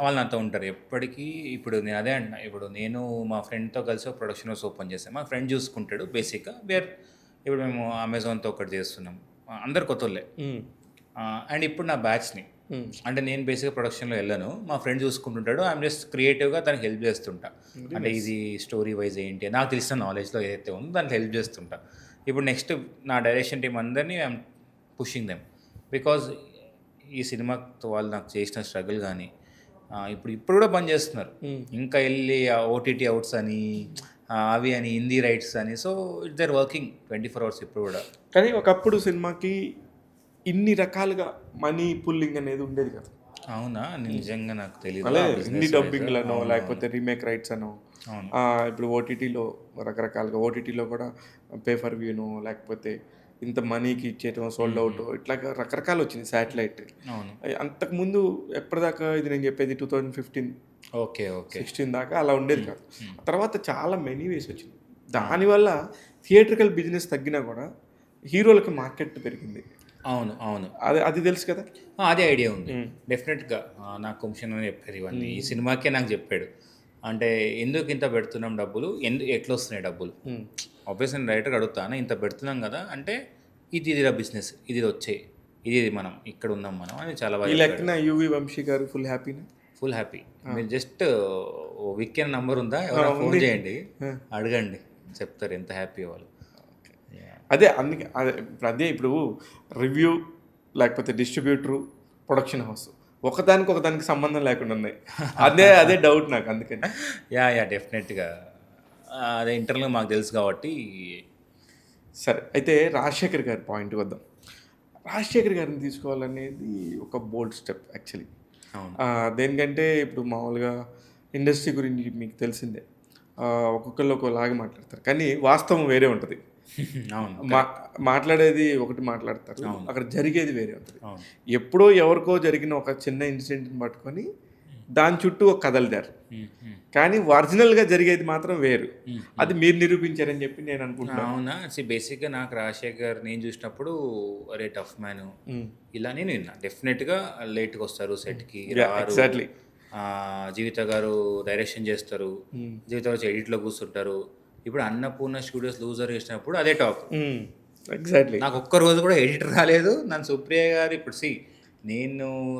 B: వాళ్ళు నాతో ఉంటారు ఎప్పటికీ. ఇప్పుడు నేను అదే అంటున్నా, ఇప్పుడు నేను మా ఫ్రెండ్తో కలిసి ఒక ప్రొడక్షన్ హౌస్ ఓపెన్ చేస్తాను. మా ఫ్రెండ్ చూసుకుంటాడు బేసిక్గా. ఇప్పుడు మేము అమెజాన్తో ఒకటి చేస్తున్నాం, అందరు కొత్తలే. అండ్ ఇప్పుడు నా బ్యాచ్ని, అంటే నేను బేసిక్గా ప్రొడక్షన్లో వెళ్ళాను, మా ఫ్రెండ్ చూసుకుంటుంటాడు. ఐఎమ్ జస్ట్ క్రియేటివ్గా తనకి హెల్ప్ చేస్తుంటా. అంటే ఇది స్టోరీ వైజ్ ఏంటి నాకు తెలిసిన నాలెడ్జ్లో ఏదైతే ఉందో దానికి హెల్ప్ చేస్తుంటా. ఇప్పుడు నెక్స్ట్ నా డైరెక్షన్ టీం అందరినీ ఐఎమ్ పుషింగ్ దెమ్, బికాజ్ ఈ సినిమాతో వాళ్ళు నాకు చేసిన స్ట్రగుల్ కానీ ఇప్పుడు కూడా పని చేస్తున్నారు. ఇంకా వెళ్ళి ఓటీటీ అవుట్స్ అని అవి అని హిందీ రైట్స్ అని, so it's there working 24 hours ఇప్పుడు కూడా.
A: కానీ ఒకప్పుడు సినిమాకి ఇన్ని రకాలుగా మనీ పుల్లింగ్ అనేది ఉండేది కదా.
B: అవునా, నిజంగా నాకు తెలియదు.
A: హిందీ డబ్బింగ్లనో లేకపోతే రీమేక్ రైట్స్ అనో, ఇప్పుడు ఓటీటీలో రకరకాలుగా ఓటీటీలో కూడా పే ఫర్ వ్యూనో లేకపోతే ఇంత మనీకి ఇచ్చేయటం, సోల్డ్ అవుట్, ఇట్లా రకరకాలు వచ్చింది. శాటిలైట్ అంతకుముందు ఎప్పటిదాకా ఇది నేను చెప్పేది 2015-16 దాకా అలా ఉండేది కాదు. తర్వాత చాలా మెనీ వేస్ వచ్చింది. దానివల్ల థియేట్రికల్ బిజినెస్ తగ్గినా కూడా హీరోలకు మార్కెట్ పెరిగింది.
B: అవును
A: అది తెలుసు కదా.
B: అదే ఐడియా ఉంది డెఫినెట్గా. నాకు వంశన్ అని చెప్పారు ఇవన్నీ, ఈ సినిమాకే నాకు చెప్పాడు. అంటే ఎందుకు ఇంత పెడుతున్నాం డబ్బులు, ఎట్లా వస్తున్నాయి డబ్బులు. ఆబ్వియస్ నేను రైటర్గా అడుగుతాను, ఇంత పెడుతున్నాం కదా అంటే ఇదిరా బిజినెస్, ఇది వచ్చే ఇది మనం ఇక్కడ ఉన్నాం మనం అని చాలా బాగా.
A: ఈ లెక్కన యువి వంశీ గారు ఫుల్ హ్యాపీ. మీరు జస్ట్
B: వీకెండ్ నంబర్ ఉందా, ఎవరైనా ఫోన్ చేయండి, అడగండి, చెప్తారు ఎంత హ్యాపీ వాళ్ళు.
A: అదే అందుకే ఇప్పుడు రివ్యూ లేకపోతే డిస్ట్రిబ్యూటరు, ప్రొడక్షన్ హౌస్ ఒకదానికి సంబంధం లేకుండా ఉన్నాయి. అదే డౌట్ నాకు. అందుకని
B: యా డెఫినెట్గా అదే ఇంటర్లో మాకు తెలుసు కాబట్టి.
A: సరే, అయితే రాజశేఖర్ గారి పాయింట్ వద్దాం. రాజశేఖర్ గారిని తీసుకోవాలనేది ఒక బోల్డ్ స్టెప్ యాక్చువల్లీ. దేనికంటే ఇప్పుడు మామూలుగా ఇండస్ట్రీ గురించి మీకు తెలిసిందే, ఒక్కొక్కళ్ళు ఒకలాగా మాట్లాడతారు, కానీ వాస్తవం వేరే ఉంటుంది. మాట్లాడేది ఒకటి మాట్లాడతారు, అక్కడ జరిగేది వేరే ఉంటుంది. ఎప్పుడో ఎవరికో జరిగిన ఒక చిన్న ఇన్సిడెంట్ని పట్టుకొని దాని చుట్టూ ఒక కథలుదారు, కానీ ఒరిజినల్గా జరిగేది మాత్రం వేరు. అది మీరు నిరూపించారని చెప్పి నేను అనుకుంటున్నాను.
B: అవునా, బేసిక్గా నాకు రాజశేఖర్ నేను చూసినప్పుడు అరే టఫ్ మ్యాన్ ఇలా నేను విన్నా. డెఫినెట్గా లేట్గా వస్తారు సెట్కి,
A: ఎగ్జాక్ట్లీ.
B: జీవిత గారు డైరెక్షన్ చేస్తారు, జీవిత గారు ఎడిట్లో కూర్చుంటారు. ఇప్పుడు అన్నపూర్ణ స్టూడియోస్ లూజర్ చేసినప్పుడు అదే టాక్.
A: ఎగ్జాక్ట్లీ.
B: నాకు ఒక్కరోజు కూడా ఎడిటర్ రాలేదు. నన్ను సుప్రియ గారు ఇప్పుడు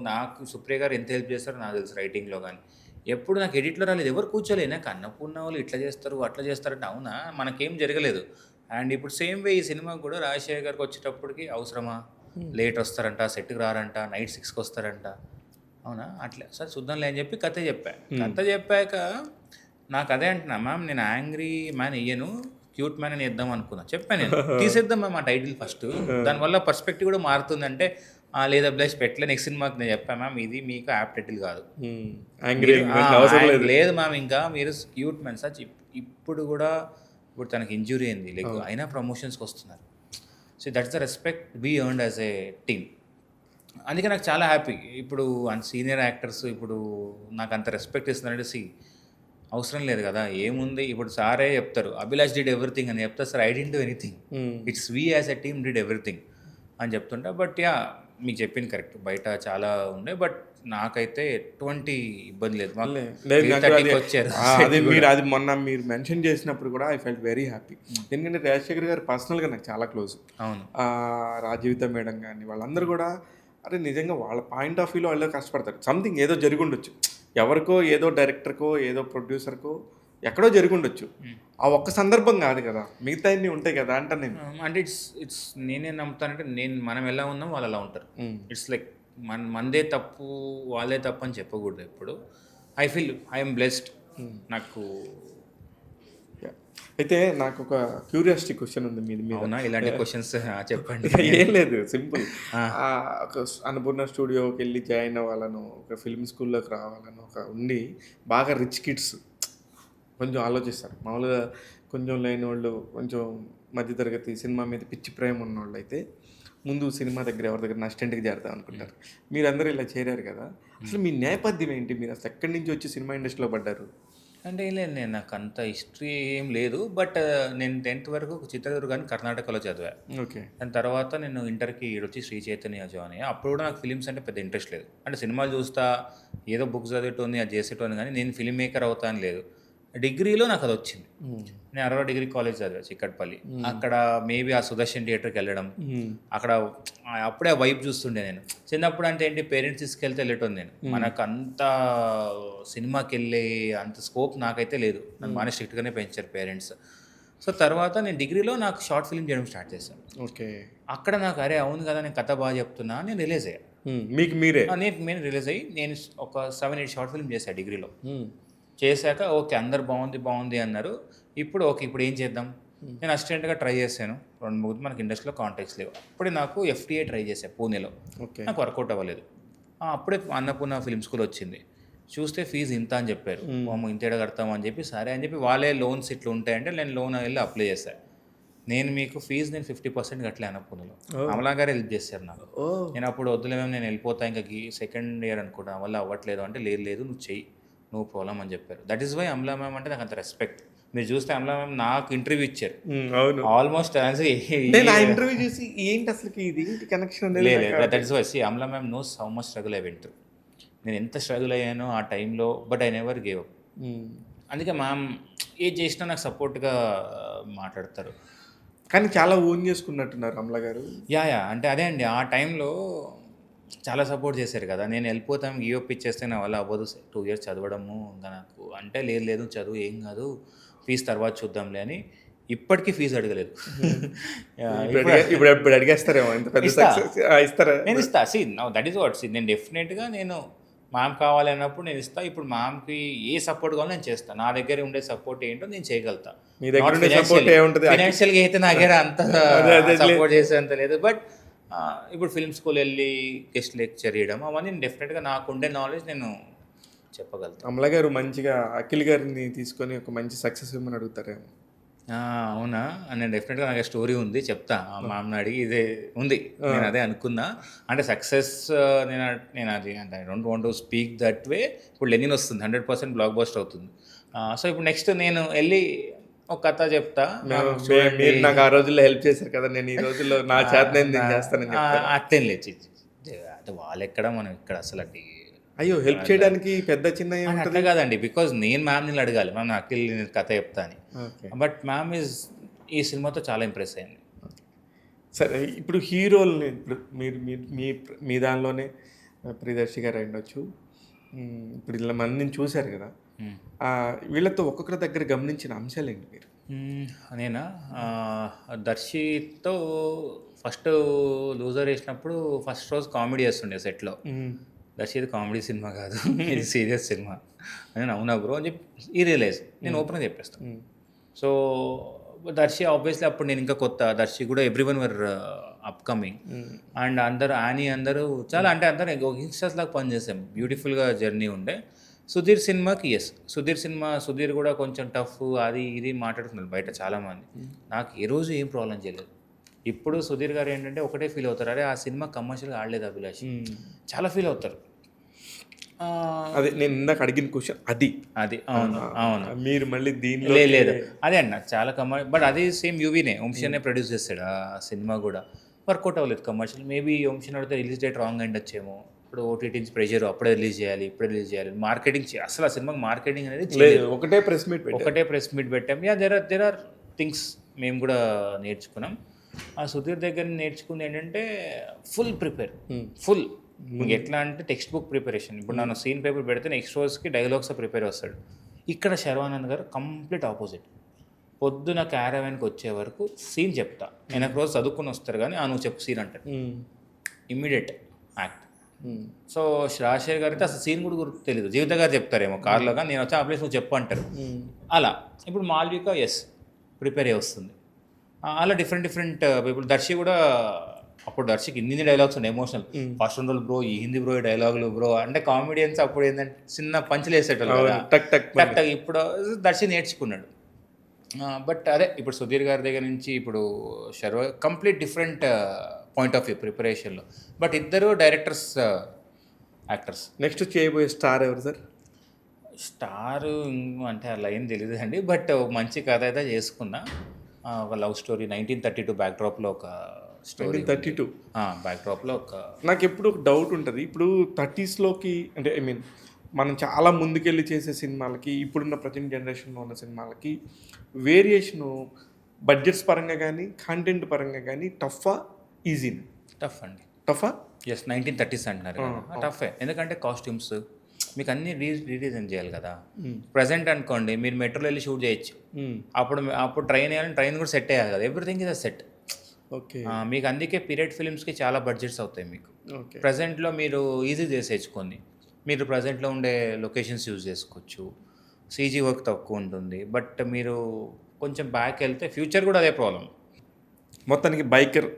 B: నాకు సుప్రియ గారు ఎంత హెల్ప్ చేస్తారో నాకు తెలుసు రైటింగ్లో, కానీ ఎప్పుడు నాకు ఎడిట్లో రాలేదు. ఎవరు కూర్చోలేదు. నాకు అన్నపూర్ణ వాళ్ళు ఇట్లా చేస్తారు అట్లా చేస్తారంటే అవునా, మనకేం జరగలేదు. అండ్ ఇప్పుడు సేమ్ వే ఈ సినిమాకి కూడా రాజశేఖర్ గారికి వచ్చేటప్పటికి అవసరమా, లేట్ వస్తారంట, సెట్కి రారంట, నైట్ 6కి వస్తారంట. అవునా అట్లా సరే చూద్దాంలే అని చెప్పి కథ చెప్పాక నాకు అదే అంటున్నా మ్యామ్ నేను యాంగ్రీ మ్యాన్ ఇయ్యను క్యూట్ మ్యాన్ అని ఇద్దాం అనుకున్నా చెప్పాను నేను తీసేద్దాం మ్యామ్ ఆ టైటిల్ ఫస్ట్ దానివల్ల పర్స్పెక్టివ్ కూడా మారుతుందంటే లేదా బ్లష్ పెట్టలే నెక్స్ట్ సినిమాకి నేను చెప్పాను మ్యామ్ ఇది మీకు యాప్ టైటిల్ కాదు లేదు మ్యామ్ ఇంకా మీరు క్యూట్ మ్యాన్ సచ్ ఇప్పుడు కూడా ఇప్పుడు తనకి ఇంజురీ అయింది లైక్ అయినా ప్రమోషన్స్కి వస్తున్నారు so that's the respect we earned as a team అందుకే నాకు చాలా హ్యాపీ ఇప్పుడు సీనియర్ యాక్టర్స్ ఇప్పుడు నాకు అంత రెస్పెక్ట్ ఇస్తున్నారంటే అవసరం లేదు కదా ఏముంది ఇప్పుడు సారే చెప్తారు అభిలాష్ డిడ్ ఎవ్రీథింగ్ అని చెప్తారు sir I didn't do anything it's we as a team did everything అని చెప్తుంటా బట్ యా మీకు చెప్పింది కరెక్ట్ బయట చాలా ఉండే బట్ నాకైతే ఎటువంటి ఇబ్బంది లేదు వచ్చారు
A: అది మొన్న మీరు మెన్షన్ చేసినప్పుడు కూడా ఐ ఫెల్ట్ వెరీ హ్యాపీ ఎందుకంటే రాజశేఖర్ గారు పర్సనల్గా నాకు చాలా క్లోజ్.
B: అవును
A: రాజీవిత మేడం కానీ వాళ్ళందరూ కూడా అరే నిజంగా వాళ్ళ పాయింట్ ఆఫ్ వ్యూలో వాళ్ళు కష్టపడతారు. సంథింగ్ ఏదో జరిగి ఉండొచ్చు, ఎవరికో ఏదో డైరెక్టర్కో ఏదో ప్రొడ్యూసర్కో ఎక్కడో జరిగి ఉండొచ్చు, ఆ ఒక్క సందర్భం కాదు కదా, మిగతా అన్ని ఉంటాయి కదా అంట నేను.
B: అంటే ఇట్స్ నేనే నమ్ముతానంటే మనం ఎలా ఉన్నాం వాళ్ళు అలా ఉంటారు. ఇట్స్ లైక్ మనదే తప్పు వాళ్ళే తప్పు అని చెప్పకూడదు ఎప్పుడు. I feel I'm blessed. నాకు
A: అయితే నాకు ఒక క్యూరియాసిటీ క్వశ్చన్ ఉంది మీద.
B: అవునా, ఇలాంటి క్వశ్చన్స్ చెప్పండి.
A: ఏం లేదు, సింపుల్. ఒక అన్నపూర్ణ స్టూడియోకి వెళ్ళి జాయిన్ అవ్వాలను, ఒక ఫిల్మ్ స్కూల్లోకి రావాలను ఒక ఉండి బాగా రిచ్ కిడ్స్ కొంచెం ఆలోచిస్తారు. మామూలుగా కొంచెం లేని వాళ్ళు, కొంచెం మధ్యతరగతి సినిమా మీద పిచ్చి ప్రేమ ఉన్నవాళ్ళు అయితే ముందు సినిమా దగ్గర ఎవరి దగ్గర అసిస్టెంట్కి చేరుతాం అనుకుంటారు. మీరందరూ ఇలా చేరారు కదా, అసలు మీ నేపథ్యం ఏంటి? మీరు అసలు ఎక్కడి నుంచి వచ్చి సినిమా ఇండస్ట్రీలో పడ్డారు?
B: అంటే లేదు, నేను నాకు అంత హిస్టరీ ఏం లేదు. బట్ నేను 10th వరకు చిత్రదుర్గాని కర్ణాటకలో చదివా.
A: ఓకే.
B: దాని తర్వాత నేను ఇంటర్కి వచ్చి శ్రీ చైతన్య జాయిన్ అయ్యా. అప్పుడు కూడా నాకు ఫిలిమ్స్ అంటే పెద్ద ఇంట్రెస్ట్ లేదు. అంటే సినిమాలు చూస్తా, ఏదో బుక్స్ చదివేటోని అది చేసేటోని, కానీ నేను ఫిల్మ్ మేకర్ అవుతా అని లేదు. డిగ్రీలో నాకు అది వచ్చింది. నేను 60 డిగ్రీ కాలేజ్ చదివా చిక్కట్పల్లి. అక్కడ మేబీ ఆ సుదర్శన్ థియేటర్కి వెళ్ళడం, అక్కడ అప్పుడే ఆ వైబ్ చూస్తుండే. నేను చిన్నప్పుడు అంటే ఏంటి, పేరెంట్స్ తీసుకెళ్తే వెళ్ళేటోని. నేను మనకు అంత సినిమాకి వెళ్ళే అంత స్కోప్ నాకైతే లేదు. నన్ను బాగా స్ట్రిక్ట్గానే పెంచారు పేరెంట్స్. సో తర్వాత నేను డిగ్రీలో నాకు షార్ట్ ఫిల్మ్ చేయడం స్టార్ట్ చేశాను.
A: ఓకే.
B: అక్కడ నాకు అరే అవును కదా, నేను కథ బాగా చెప్తున్నా, నేను రిలీజ్ అయ్యా.
A: మీకు మీరే?
B: నేను రిలీజ్ అయ్యి నేను ఒక 7-8 షార్ట్ ఫిల్మ్ చేశాను డిగ్రీలో. చేశాక ఓకే అందరు బాగుంది అన్నారు. ఇప్పుడు ఓకే ఇప్పుడు ఏం చేద్దాం, నేను అసిస్టెంట్గా ట్రై చేశాను. 2-3 మనకి ఇండస్ట్రీలో కాంటాక్ట్స్ లేవు. అప్పుడే నాకు FTA ట్రై చేశాను పూణేలో. నాకు వర్కౌట్ అవ్వలేదు. అప్పుడే అన్నపూర్ణ ఫిల్మ్ స్కూల్ వచ్చింది. చూస్తే ఫీజు ఇంత అని చెప్పారు. ఇంత ఎడ కడతాము అని చెప్పి సరే అని చెప్పి వాళ్ళే లోన్స్ ఇట్లా ఉంటాయంటే నేను లోన్ వెళ్ళి అప్లై చేశాను. నేను మీకు ఫీజు నేను 50% కట్టలే అన్నపూర్ణలో. అమలా గారు హెల్ప్ చేశారు నాకు. నేను అప్పుడు వద్దులేమో నేను వెళ్ళిపోతా, ఇంకా 2nd ఇయర్ అనుకుంటా, వల్ల అవ్వట్లేదు అంటే లేదు నువ్వు చెయ్యి, నో ప్రాబ్లం అని చెప్పారు. That is why Amala ma'am అంటే నాకు అంత రెస్పెక్ట్. మీరు చూస్తే అమలా మ్యామ్ నాకు ఇంటర్వ్యూ ఇచ్చారు. ఆల్మోస్ట్
A: ఇంటర్వ్యూ చూసి ఏంటి అసలు ఇది కనెక్షన్ లేదు.
B: That is why Amala ma'am knows how much struggle I went through. నేను ఎంత స్ట్రగుల్ అయ్యానో ఆ టైంలో, but I never gave up. అందుకే మ్యామ్ ఏది చేసినా నాకు సపోర్ట్గా మాట్లాడతారు.
A: కానీ చాలా ఓన్ చేసుకున్నట్టున్నారు అమలా గారు.
B: యా అంటే అదే అండి, ఆ టైంలో చాలా సపోర్ట్ చేశారు కదా. నేను వెళ్ళిపోతాం గివప్ ఇచ్చేస్తే నా వల్ల అవ్వదు, 2 years చదవడము ఇంకా నాకు అంటే లేదు చదువు ఏం కాదు, ఫీజు తర్వాత చూద్దాంలే అని. ఇప్పటికీ ఫీజు అడగలేదు.
A: ఇప్పుడు అడిగేస్తారేమో, ఇస్తారా?
B: నేను ఇస్తా. దట్ ఈస్ వాట్ నేను డెఫినెట్గా నేను మ్యామ్ కావాలి అన్నప్పుడు నేను ఇస్తాను. ఇప్పుడు మ్యామ్కి ఏ సపోర్ట్ కావాలో నేను చేస్తాను. నా దగ్గర ఉండే సపోర్ట్ ఏంటో నేను చేయగలుగుతా. ఫైనాన్షియల్గా అయితే నా దగ్గర అంత సపోర్ట్ చేసేంత లేదు. బట్ ఇప్పుడు ఫిల్మ్ స్కూల్ వెళ్ళి గెస్ట్ లెక్చర్ చేయడం అవన్నీ డెఫినెట్గా నాకు ఉండే నాలెడ్జ్ నేను చెప్పగలుగుతాను.
A: అమలా గారు మంచిగా అఖిల్ గారిని తీసుకొని ఒక మంచి సక్సెస్ ఇవ్వమని అడుగుతారేమో.
B: అవునా, నేను డెఫినెట్గా నాకు స్టోరీ ఉంది, చెప్తా. మామని అడిగి ఇదే ఉంది, నేను అదే అనుకున్నా. అంటే సక్సెస్ నేను అది అంటే I don't want to speak that way. ఇప్పుడు లెనిన్ వస్తుంది, 100% బ్లాక్ బస్టర్ అవుతుంది. సో ఇప్పుడు నెక్స్ట్ నేను వెళ్ళి ఒక కథ చెప్తా.
A: మీరు నాకు ఆ రోజుల్లో హెల్ప్ చేశారు కదా, నేను ఈ రోజుల్లో నా చేత నేను చేస్తానని
B: అట్లేం లేదు. అంటే వాళ్ళు ఎక్కడ మనం ఇక్కడ అసలు అంటే
A: అయ్యో హెల్ప్ చేయడానికి పెద్ద చిన్న
B: అట్లా కాదండి. బికాజ్ నేను మ్యామ్ని అడగాలి, మ్యామ్ అఖిల్ కథ చెప్తా అని. బట్ మ్యామ్ ఈ సినిమాతో చాలా ఇంప్రెస్ అయింది.
A: సరే, ఇప్పుడు హీరోల్ని ఇప్పుడు మీరు మీ దానిలోనే ప్రియదర్శి గారు అయ్యుండొచ్చు, ఇప్పుడు ఇలా మందిని చూశారు కదా, వీళ్ళతో ఒక్కొక్కరి దగ్గర గమనించిన అంశాలు ఏంటి మీరు?
B: నేనా దర్శితో ఫస్ట్ లూజర్ వేసినప్పుడు ఫస్ట్ రోజు కామెడీ చేస్తుండే సెట్లో. దర్శి ఇది కామెడీ సినిమా కాదు, ఇది సీరియస్ సినిమా అని. అవునా బ్రో అని చెప్పి ఈ రియలైజ్ నేను ఓపెన్గా చెప్పేస్తాను. సో దర్శి ఆబ్వియస్లీ అప్పుడు నేను ఇంకా కొత్త, దర్శి కూడా every one were upcoming and అందరూ అందరూ చాలా అంటే అందరూ యంగ్స్టర్స్ లాగా పనిచేసాం. బ్యూటిఫుల్గా జర్నీ ఉండే. సుధీర్ సినిమాకి సుధీర్ కూడా కొంచెం టఫ్ అది ఇది మాట్లాడుతున్నారు బయట చాలామంది. నాకు ఏ రోజు ఏం ప్రాబ్లం చేయలేదు. ఇప్పుడు సుధీర్ గారు ఏంటంటే ఒకటే ఫీల్ అవుతారు, అరే ఆ సినిమా కమర్షియల్గా ఆడలేదు అభిలాష్, చాలా ఫీల్ అవుతారు.
A: అదే నేను ఇందాక అడిగిన క్వశ్చన్ అది.
B: అవును
A: మీరు మళ్ళీ దీనిలో
B: లేదు అదే అన్న చాలా బట్ అది సేమ్ యూవీనే వంశీనే ప్రొడ్యూస్ చేస్తాడు ఆ సినిమా కూడా. వర్కౌట్ అవ్వలేదు కమర్షియల్. మేబీ వంశీ అడిగితే రిలీజ్ డేట్ రాంగ్ అయ్యిండొచ్చేమో. ఇప్పుడు ఓటీటీ ప్రెషర్, అప్పుడే రిలీజ్ చేయాలి మార్కెటింగ్ అసలు ఆ సినిమాకి మార్కెటింగ్ అనేది
A: ఒకటే ప్రెస్ మీట్
B: పెట్టాం. దెర్ ఆర్ థింగ్స్ మేము కూడా నేర్చుకున్నాం. ఆ సుధీర్ దగ్గర నేర్చుకుంది ఏంటంటే ఫుల్ ఎట్లా అంటే టెక్స్ట్ బుక్ ప్రిపరేషన్. ఇప్పుడు నన్ను సీన్ పేపర్ పెడితే నెక్స్ట్ రోజుకి డైలాగ్స్ ప్రిపేర్ వస్తాడు. ఇక్కడ శర్వానంద్ గారు కంప్లీట్ ఆపోజిట్. పొద్దున క్యారవాన్కి వచ్చే వరకు సీన్ చెప్తా, వెనక రోజు చదువుకుని వస్తారు కానీ నువ్వు చెప్పు సీన్ అంటారు, ఇమ్మీడియట్ యాక్ట్. సో రాజశేఖర్ గారికి అసలు సీన్ కూడా గుర్తు తెలియదు, జీవిత గారు చెప్తారేమో కార్లో, కానీ నేను వచ్చి ఆ ప్లేస్ నువ్వు చెప్పు అంటారు. అలా ఇప్పుడు మాల్విక ప్రిపేర్ అయ్యి వస్తుంది. అలా డిఫరెంట్ ఇప్పుడు దర్శి కూడా, అప్పుడు దర్శికి హిందీ డైలాగ్స్ ఉన్నాయి ఎమోషనల్. ఫస్ట్ రోజు బ్రో ఈ హిందీ బ్రో ఈ డైలాగులు బ్రో అంటే కామెడియన్స్ అప్పుడు ఏంటంటే చిన్న పంచులు వేసేటోళ్ళు టక్ టక్. ఇప్పుడు దర్శి నేర్చుకున్నాడు. బట్ అదే ఇప్పుడు సుధీర్ గారి దగ్గర నుంచి ఇప్పుడు Sharwa complete different point of view ప్రిపరేషన్లో. బట్ ఇద్దరు డైరెక్టర్స్, యాక్టర్స్.
A: నెక్స్ట్ చేయబోయే స్టార్ ఎవరు సార్?
B: స్టార్ అంటే అలా ఏం తెలియదు అండి, బట్ మంచి కథ అయితే చేసుకున్నా. ఒక లవ్ స్టోరీ 1932 బ్యాక్డ్రాప్లో ఒక స్టోరీ.
A: 1932
B: బ్యాక్డ్రాప్లో ఒక.
A: నాకు ఎప్పుడు ఒక డౌట్ ఉంటుంది, ఇప్పుడు 30sలోకి అంటే ఐ మీన్ మనం చాలా ముందుకెళ్ళి చేసే సినిమాలకి ఇప్పుడున్న ప్రజెంట్ జనరేషన్లో ఉన్న సినిమాలకి వేరియేషను బడ్జెట్స్ పరంగా కానీ కంటెంట్ పరంగా కానీ టఫా ఈజీనా?
B: టఫ్ అండి.
A: టఫా?
B: ఎస్, 1930s అంటున్నారు. టఫే, ఎందుకంటే కాస్ట్యూమ్స్ మీకు అన్ని రీడిజైన్ చేయాలి కదా. ప్రజెంట్ అనుకోండి మీరు మెట్రోలో వెళ్ళి షూట్ చేయొచ్చు, అప్పుడు ట్రైన్ వేయాలని ట్రైన్ కూడా సెట్ అయ్యాలి కదా. Everything is a set.
A: Okay.
B: మీకు అందుకే పీరియడ్ ఫిలిమ్స్కి చాలా బడ్జెట్స్ అవుతాయి మీకు. ప్రజెంట్లో మీరు ఈజీ చేసేసుకోండి, మీరు ప్రజెంట్లో ఉండే లొకేషన్స్ యూజ్ చేసుకోవచ్చు, సీజీ వర్క్ తక్కువ ఉంటుంది. బట్ మీరు కొంచెం బ్యాక్ వెళ్తే ఫ్యూచర్ కూడా అదే ప్రాబ్లం.
A: మొత్తానికి బైకర్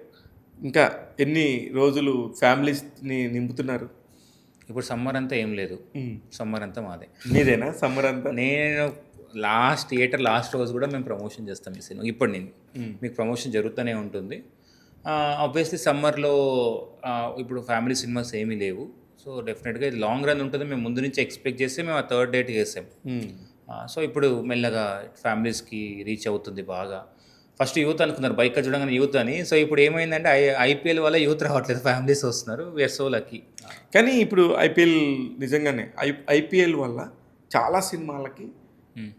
A: ఇంకా ఎన్ని రోజులు ఫ్యామిలీస్ని నింపుతున్నారు?
B: ఇప్పుడు సమ్మర్ అంతా ఏం లేదు, సమ్మర్ అంతా మాదే.
A: మీదేనా సమ్మర్ అంతా?
B: నేను లాస్ట్ రోజు కూడా మేము ప్రమోషన్ చేస్తాం ఈ సినిమా. ఇప్పుడు నేను మీకు ప్రమోషన్ జరుగుతూనే ఉంటుంది. ఆబ్వియస్లీ సమ్మర్లో ఇప్పుడు ఫ్యామిలీ సినిమాస్ ఏమీ లేవు. సో డెఫినెట్గా ఇది లాంగ్ రన్ ఉంటుంది. మేము ముందు నుంచి ఎక్స్పెక్ట్ చేస్తే మేము ఆ 3rd డేట్ చేసాం. సో ఇప్పుడు మెల్లగా ఫ్యామిలీస్కి రీచ్ అవుతుంది బాగా. ఫస్ట్ యూత్ అనుకున్నారు బైక్ చూడగానే యూత్ అని. సో ఇప్పుడు ఏమైందంటే ఐపీఎల్ వల్ల యూత్ రావట్లేదు, ఫ్యామిలీస్ వస్తున్నారు. We are so lucky.
A: కానీ ఇప్పుడు ఐపీఎల్ నిజంగానే ఐపీఎల్ వల్ల చాలా సినిమాలకి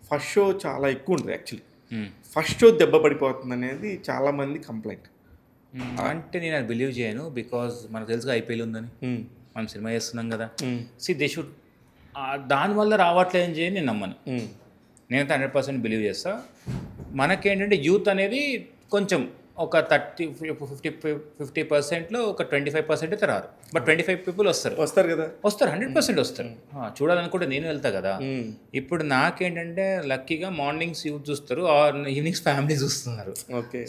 A: ఫస్ట్ షో చాలా ఎక్కువ ఉంటుంది. యాక్చువల్లీ ఫస్ట్ షో దెబ్బ పడిపోతుంది అనేది చాలామంది కంప్లైంట్.
B: అంటే నేను అది బిలీవ్ చేయను, బికాజ్ మనకు తెలుసుగా ఐపీఎల్ ఉందని, మనం సినిమా చేస్తున్నాం కదా. దే షుడ్ దానివల్ల రావట్లేదని చేయని నేను నమ్మను. నేనైతే 100% బిలీవ్ చేస్తా. మనకేంటంటే యూత్ అనేది కొంచెం ఒక 50%లో ఒక 25% అయితే రారు, బట్ 25 పీపుల్ వస్తారు
A: కదా,
B: 100% వస్తారు. చూడాలనుకుంటే నేను వెళ్తా కదా. ఇప్పుడు నాకేంటంటే లక్కీగా మార్నింగ్స్ యూత్ చూస్తారు, ఈవినింగ్స్ ఫ్యామిలీ చూస్తున్నారు.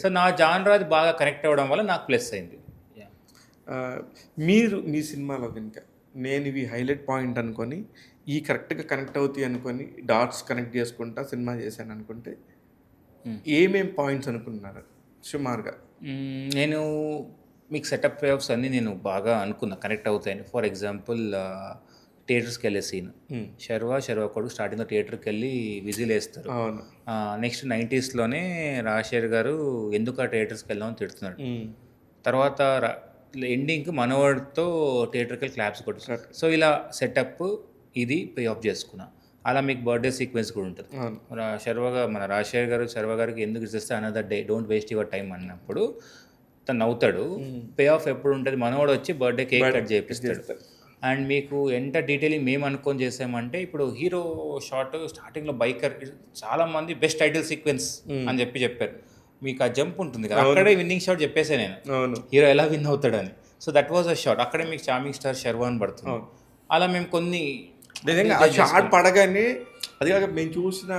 B: సో నా జానర్ అది బాగా కనెక్ట్ అవ్వడం వల్ల నాకు ప్లస్ అయింది.
A: మీరు మీ సినిమాలో కనుక నేను ఇవి హైలైట్ పాయింట్ అనుకొని ఈ కరెక్ట్గా కనెక్ట్ అవుతాయి అనుకొని డాట్స్ కనెక్ట్ చేసుకుంటా సినిమా చేశాను అనుకుంటే ఏమేం పాయింట్స్ అనుకున్నారు సుమారుగా?
B: నేను మీకు సెటప్ వేవ్స్ అన్నీ నేను బాగా అనుకున్నా కనెక్ట్ అవుతాయని. ఫర్ ఎగ్జాంపుల్ థియేటర్స్కి వెళ్ళే సీన్, శర్వా కొడుకు స్టార్టింగ్లో థియేటర్కి వెళ్ళి విజిల్ వేస్తారు. నెక్స్ట్ 90sలోనే రాజశేఖర్ గారు ఎందుకు ఆ థియేటర్స్కి వెళ్దామని తిడుతున్నాడు. తర్వాత ఎండింగ్కి మనవాడితో థియేటర్కి వెళ్ళి క్లాప్స్ కొట్టారు. సో ఇలా సెటప్ ఇది పే ఆఫ్ చేసుకున్నా. అలా మీకు బర్త్డే సీక్వెన్స్ కూడా ఉంటుంది. మన రాజశేఖర్ గారు శర్వా గారికి ఎందుకు ఇస్తే another day don't waste your time అన్నప్పుడు తను నవ్వుతాడు. పే ఆఫ్ ఎప్పుడు ఉంటుంది, మనవాడు వచ్చి బర్త్డే కేక్ కట్ చేపిస్తాడు. అండ్ మీకు ఎంత డీటెయిలింగ్ మేము అనుకొని చేసామంటే ఇప్పుడు హీరో షాట్ స్టార్టింగ్లో బైకర్ చాలామంది బెస్ట్ టైటిల్ సీక్వెన్స్ అని చెప్పారు. మీకు ఆ జంప్ ఉంటుంది కదా, అక్కడే విన్నింగ్ షాట్ చెప్పేసా నేను, హీరో ఎలా విన్ అవుతాడని. So that was a shot. అక్కడే మీకు చార్మింగ్ స్టార్ శర్వా అని పడుతుంది. అలా మేము కొన్ని
A: నిజంగా ఆ షార్ట్ పడగానే అది కాక మేము చూసిన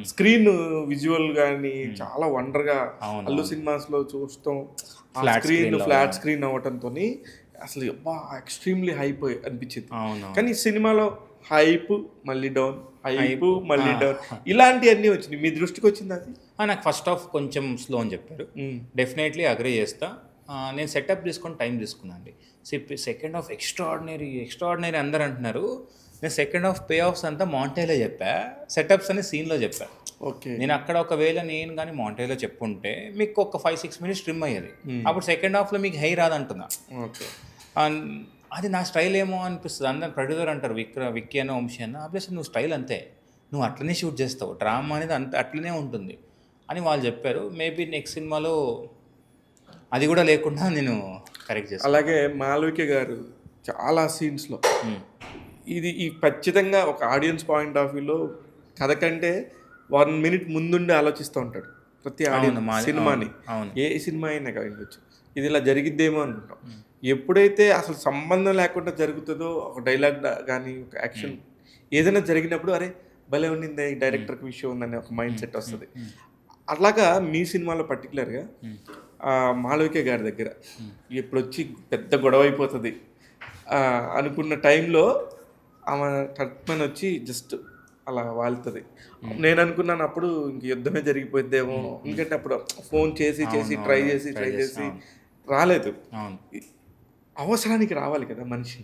A: స్క్రీన్ విజువల్ కానీ చాలా వండర్గా అల్లు సినిమాస్లో చూస్తాం. ఫ్లాట్ స్క్రీన్ అవ్వటంతో అసలు ఎక్స్ట్రీమ్లీ హైప్ అనిపించింది. కానీ సినిమాలో హైప్ మళ్ళీ డౌన్, హైప్ మళ్ళీ డౌన్, ఇలాంటివన్నీ వచ్చినాయి. మీ దృష్టికి వచ్చింది అది?
B: నాకు ఫస్ట్ హాఫ్ కొంచెం స్లో అని చెప్పారు. డెఫినెట్లీ అగ్రీ చేస్తా. నేను సెటప్ తీసుకొని టైం తీసుకున్నాను అండి. సెకండ్ హాఫ్ ఎక్స్ట్రాడినరీ అందరు అంటున్నారు. నేను సెకండ్ హాఫ్ పే ఆఫ్స్ అంతా మాంటేలో చెప్పా, సెటప్స్ అని సీన్లో చెప్పా.
A: ఓకే,
B: నేను అక్కడ ఒకవేళ నేను కానీ మాంటేలో చెప్పుంటే మీకు ఒక 5-6 మినిట్స్ ట్రిమ్ అయ్యేది. అప్పుడు సెకండ్ హాఫ్లో మీకు హై రాదంటున్నా.
A: ఓకే,
B: అది నా స్టైల్ ఏమో అనిపిస్తుంది. అందరు ప్రొడ్యూసర్ అంటారు, విక్కీ అన్న, వంశీ అన్న, అప్పుడు నువ్వు స్టైల్ అంతే, నువ్వు అట్లనే షూట్ చేస్తావు, డ్రామా అనేది అట్లనే ఉంటుంది అని వాళ్ళు చెప్పారు. మేబీ నెక్స్ట్ సినిమాలో అది కూడా లేకుండా నేను కరెక్ట్ చేస్తాను.
A: అలాగే మాళవిక గారు చాలా సీన్స్లో ఈ ఖచ్చితంగా ఒక ఆడియన్స్ పాయింట్ ఆఫ్ వ్యూలో కథ కంటే 1 మినిట్ ముందుండి ఆలోచిస్తూ ఉంటాడు ప్రతి ఆడియన్స్. సినిమాని ఏ సినిమా అయినా కావచ్చు, ఇది ఇలా జరిగిద్దేమో అనుకుంటాం. ఎప్పుడైతే అసలు సంబంధం లేకుండా జరుగుతుందో, ఒక డైలాగ్ కానీ ఒక యాక్షన్ ఏదైనా జరిగినప్పుడు అరే భలే ఉండింది, డైరెక్టర్కి విషయం ఉందని ఒక మైండ్ సెట్ వస్తుంది. అట్లాగా మీ సినిమాలో పర్టికులర్గా మాళవిక గారి దగ్గర ఇప్పుడు వచ్చి పెద్ద గొడవ అయిపోతుంది అనుకున్న టైంలో ఆమె టర్క్మన్ వచ్చి జస్ట్ అలా వాళ్తుంది. నేను అనుకున్నాను అప్పుడు ఇంక యుద్ధమే జరిగిపోద్దేమో, ఎందుకంటే అప్పుడు ఫోన్ చేసి ట్రై చేసి రాలేదు. అవసరానికి రావాలి కదా మనిషి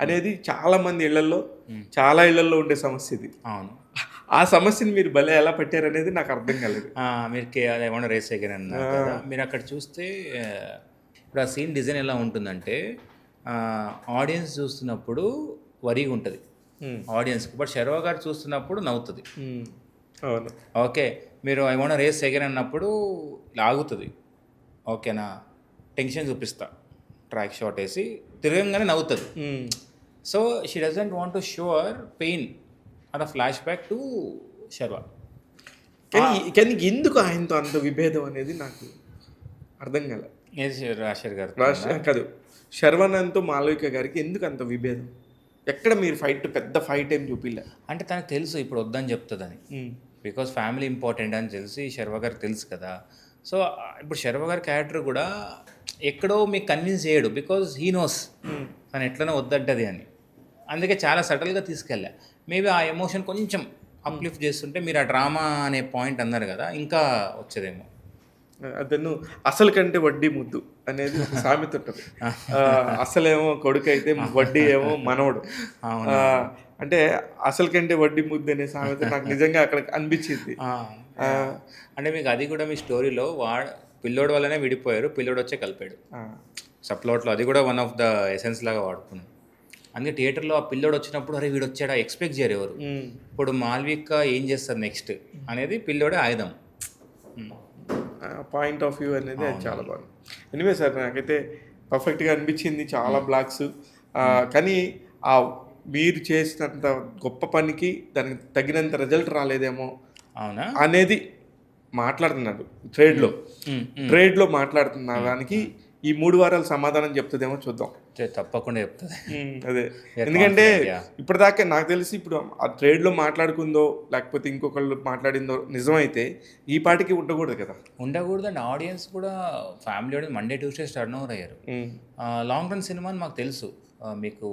A: అనేది చాలా మంది చాలా ఇళ్లలో ఉండే సమస్య ఇది. ఆ సమస్యని మీరు భలే ఎలా పెట్టారు అనేది నాకు అర్థం కాలేదు.
B: మీరు ఏమన్నా రేస్ అయ్యారు అన్నారు కదా, మీరు అక్కడ చూస్తే ఇప్పుడు ఆ సీన్ డిజైన్ ఎలా ఉంటుందంటే ఆడియన్స్ చూస్తున్నప్పుడు వరిగా ఉంటుంది ఆడియన్స్కి, బట్ శర్వా గారు చూస్తున్నప్పుడు నవ్వుతుంది.
A: అవును,
B: ఓకే, మీరు ఐ వాంట్ రేస్ అగైన్ అన్నప్పుడు లాగుతుంది. ఓకేనా, టెన్షన్ చూపిస్తా, ట్రాక్ షాట్ వేసి తిరగంగానే నవ్వుతుంది. So she doesn't want to show pain అలా ఫ్లాష్ బ్యాక్ టు శర్వా.
A: కానీ ఎందుకు ఆయనతో అంత విభేదం అనేది నాకు అర్థం కాలే.
B: రాజశేఖర్ గారు
A: కాదు, శర్వానంద్తో మాళవిక గారికి ఎందుకు అంత విభేదం? ఎక్కడ మీరు పెద్ద ఫైట్ ఏం చూపిలే
B: అంటే తనకు తెలుసు ఇప్పుడు వద్దని చెప్తుందని, బికాజ్ ఫ్యామిలీ ఇంపార్టెంట్ అని తెలిసి శర్వా గారికి తెలుసు కదా. సో ఇప్పుడు శర్వా గారి క్యారెక్టర్ కూడా ఎక్కడో మీకు కన్విన్స్ చేయడు, బికాజ్ హీ నోస్ తను ఎట్లనో వద్దంటది అని. అందుకే చాలా సటిల్గా తీసుకెళ్ళా. మేబీ ఆ ఎమోషన్ కొంచెం అప్లిఫ్ట్ చేస్తుంటే మీరు ఆ డ్రామా అనే పాయింట్ అన్నారు కదా, ఇంకా వచ్చేదేమో.
A: అతను అసలు కంటే వడ్డీ ముద్దు అనేది ఒక సామెత ఉంటుంది. అసలేమో కొడుకు అయితే వడ్డీ ఏమో మనవడు. అంటే అసలు కంటే వడ్డీ ముద్దు అనే సామెత నాకు నిజంగా అక్కడ అనిపించింది.
B: అంటే మీకు అది కూడా మీ స్టోరీలో పిల్లోడు వల్లనే విడిపోయారు, పిల్లోడు వచ్చే కలిపాడు సప్లాట్లో. అది కూడా వన్ ఆఫ్ ద ఎసెన్స్ లాగా వాడుకున్నాం. అందుకే థియేటర్లో ఆ పిల్లోడు వచ్చినప్పుడు అరే వీడు వచ్చాడా ఎక్స్పెక్ట్ చేయరు ఎవరు. ఇప్పుడు మాల్విక ఏం చేస్తారు నెక్స్ట్ అనేది పిల్లోడే ఆయుధం.
A: పాయింట్ ఆఫ్ వ్యూ అనేది అది చాలా బాగుంది. ఎనివే సార్, నాకైతే పర్ఫెక్ట్గా అనిపించింది. చాలా బ్లాగ్స్, కానీ ఆ మీరు చేసినంత గొప్ప పనికి దానికి తగినంత రిజల్ట్ రాలేదేమో
B: అవునా
A: అనేది మాట్లాడుతున్నాడు. ట్రేడ్లో మాట్లాడుతున్న దానికి ఈ 3 వారాలు సమాధానం చెప్తుందేమో చూద్దాం.
B: తప్పకుండా చెప్తుంది.
A: అదే, ఎందుకంటే ఇప్పటిదాకా నాకు తెలిసి ఇప్పుడు ఆ ట్రేడ్లో మాట్లాడుకుందో లేకపోతే ఇంకొకళ్ళు మాట్లాడిందో నిజమైతే ఈ పాటికి ఉండకూడదు కదా.
B: ఉండకూడదు అండి. ఆడియన్స్ కూడా family audience Monday Tuesday turn over అయ్యారు. లాంగ్ రన్ సినిమా అని మాకు తెలుసు, మీకు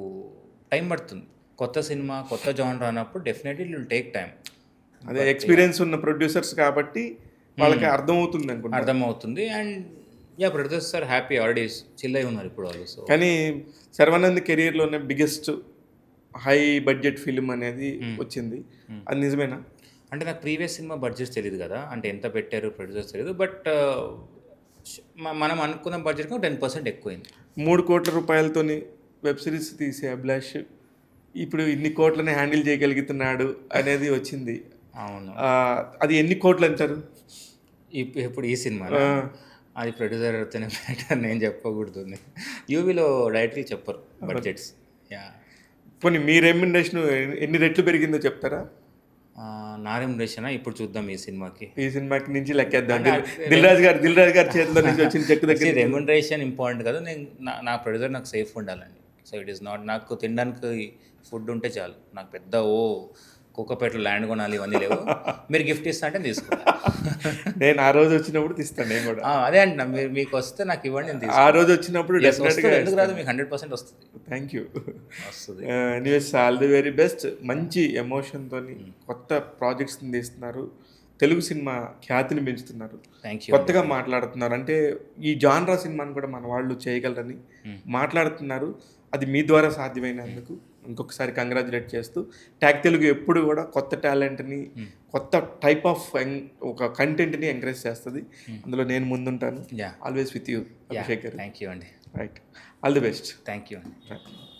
B: టైం పడుతుంది. కొత్త సినిమా కొత్త జానర్ అన్నప్పుడు definitely it will take time.
A: అదే ఎక్స్పీరియన్స్ ఉన్న ప్రొడ్యూసర్స్ కాబట్టి వాళ్ళకి అర్థమవుతుంది అనుకుంటా.
B: అర్థమవుతుంది. And producers sir happy already chill అయి ఉన్నారు ఇప్పుడు వాళ్ళు. సో
A: కానీ శర్వానంద్ కెరియర్లోనే బిగ్గెస్ట్ హై బడ్జెట్ ఫిల్మ్ అనేది వచ్చింది, అది నిజమేనా?
B: అంటే నాకు ప్రీవియస్ సినిమా బడ్జెట్స్ తెలియదు కదా, అంటే ఎంత పెట్టారు ప్రొడ్యూసర్స్ తెలియదు. బట్ మనం అనుకున్న బడ్జెట్ 10% ఎక్కువైంది.
A: 3 కోట్ల రూపాయలతో వెబ్ సిరీస్ తీసే అభిలాష్ ఇప్పుడు ఇన్ని కోట్లని హ్యాండిల్ చేయగలుగుతున్నాడు అనేది వచ్చింది.
B: అవును,
A: అది ఎన్ని కోట్లు అంటారు
B: ఇప్పుడు ఈ సినిమా? అది ప్రొడ్యూసర్ అయితేనే బెటర్, నేను చెప్పకూడదు. యూవీలో డైరెక్ట్లీ చెప్పరు బడ్జెట్స్.
A: పోనీ మీ రెమ్యునరేషన్ ఎన్ని రెట్లు పెరిగిందో చెప్తారా?
B: నా రెమ్యునరేషన్ ఇప్పుడు చూద్దాం. ఈ సినిమాకి
A: నుంచి లెక్కేద్దాం. దిల్ రాజు గారి చేతిలో నుంచి వచ్చిన చెక్ దగ్గర
B: రెమ్యునరేషన్ ఇంపార్టెంట్ కదా. నా ప్రొడ్యూసర్ నాకు సేఫ్ ఉండాలండి. సో ఇట్ ఈస్ నాట్, నాకు తినడానికి ఫుడ్ ఉంటే చాలు, నాకు పెద్ద కుక్కపేటలో ల్యాండ్ కొనాలి ఇవన్నీ లేవు. మీరు గిఫ్ట్ ఇస్తా అంటే తీసుకుంటా.
A: నేను ఆ రోజు వచ్చినప్పుడు తీస్తాను నేను కూడా.
B: అదే అంటున్నా, మీరు మీకు వస్తే నాకు ఇవ్వండి, నేను
A: ఆ రోజు వచ్చినప్పుడు డెఫినెట్గా
B: ఎందుకు రాదు, మీకు 100% వస్తుంది.
A: Thank you.
B: వస్తుంది.
A: Anyways all the very best. మంచి ఎమోషన్తో కొత్త ప్రాజెక్ట్స్ని తీస్తున్నారు, తెలుగు సినిమా ఖ్యాతిని పెంచుతున్నారు,
B: థ్యాంక్ యూ.
A: కొత్తగా మాట్లాడుతున్నారు. అంటే ఈ జాన్రా సినిమాని కూడా మన వాళ్ళు చేయగలరని మాట్లాడుతున్నారు. అది మీ ద్వారా సాధ్యమైనందుకు ఇంకొకసారి కంగ్రాచులేట్ చేస్తూ, ట్యాగ్ తెలుగు ఎప్పుడు కూడా కొత్త టాలెంట్ని, కొత్త టైప్ ఆఫ్ ఒక కంటెంట్ని ఎంకరేజ్ చేస్తుంది. అందులో నేను ముందుంటాను. ఆల్వేస్ విత్ యూ అభిషేక్ గారు.
B: థ్యాంక్ యూ అండి.
A: Right, all the best.
B: Thank you అండి.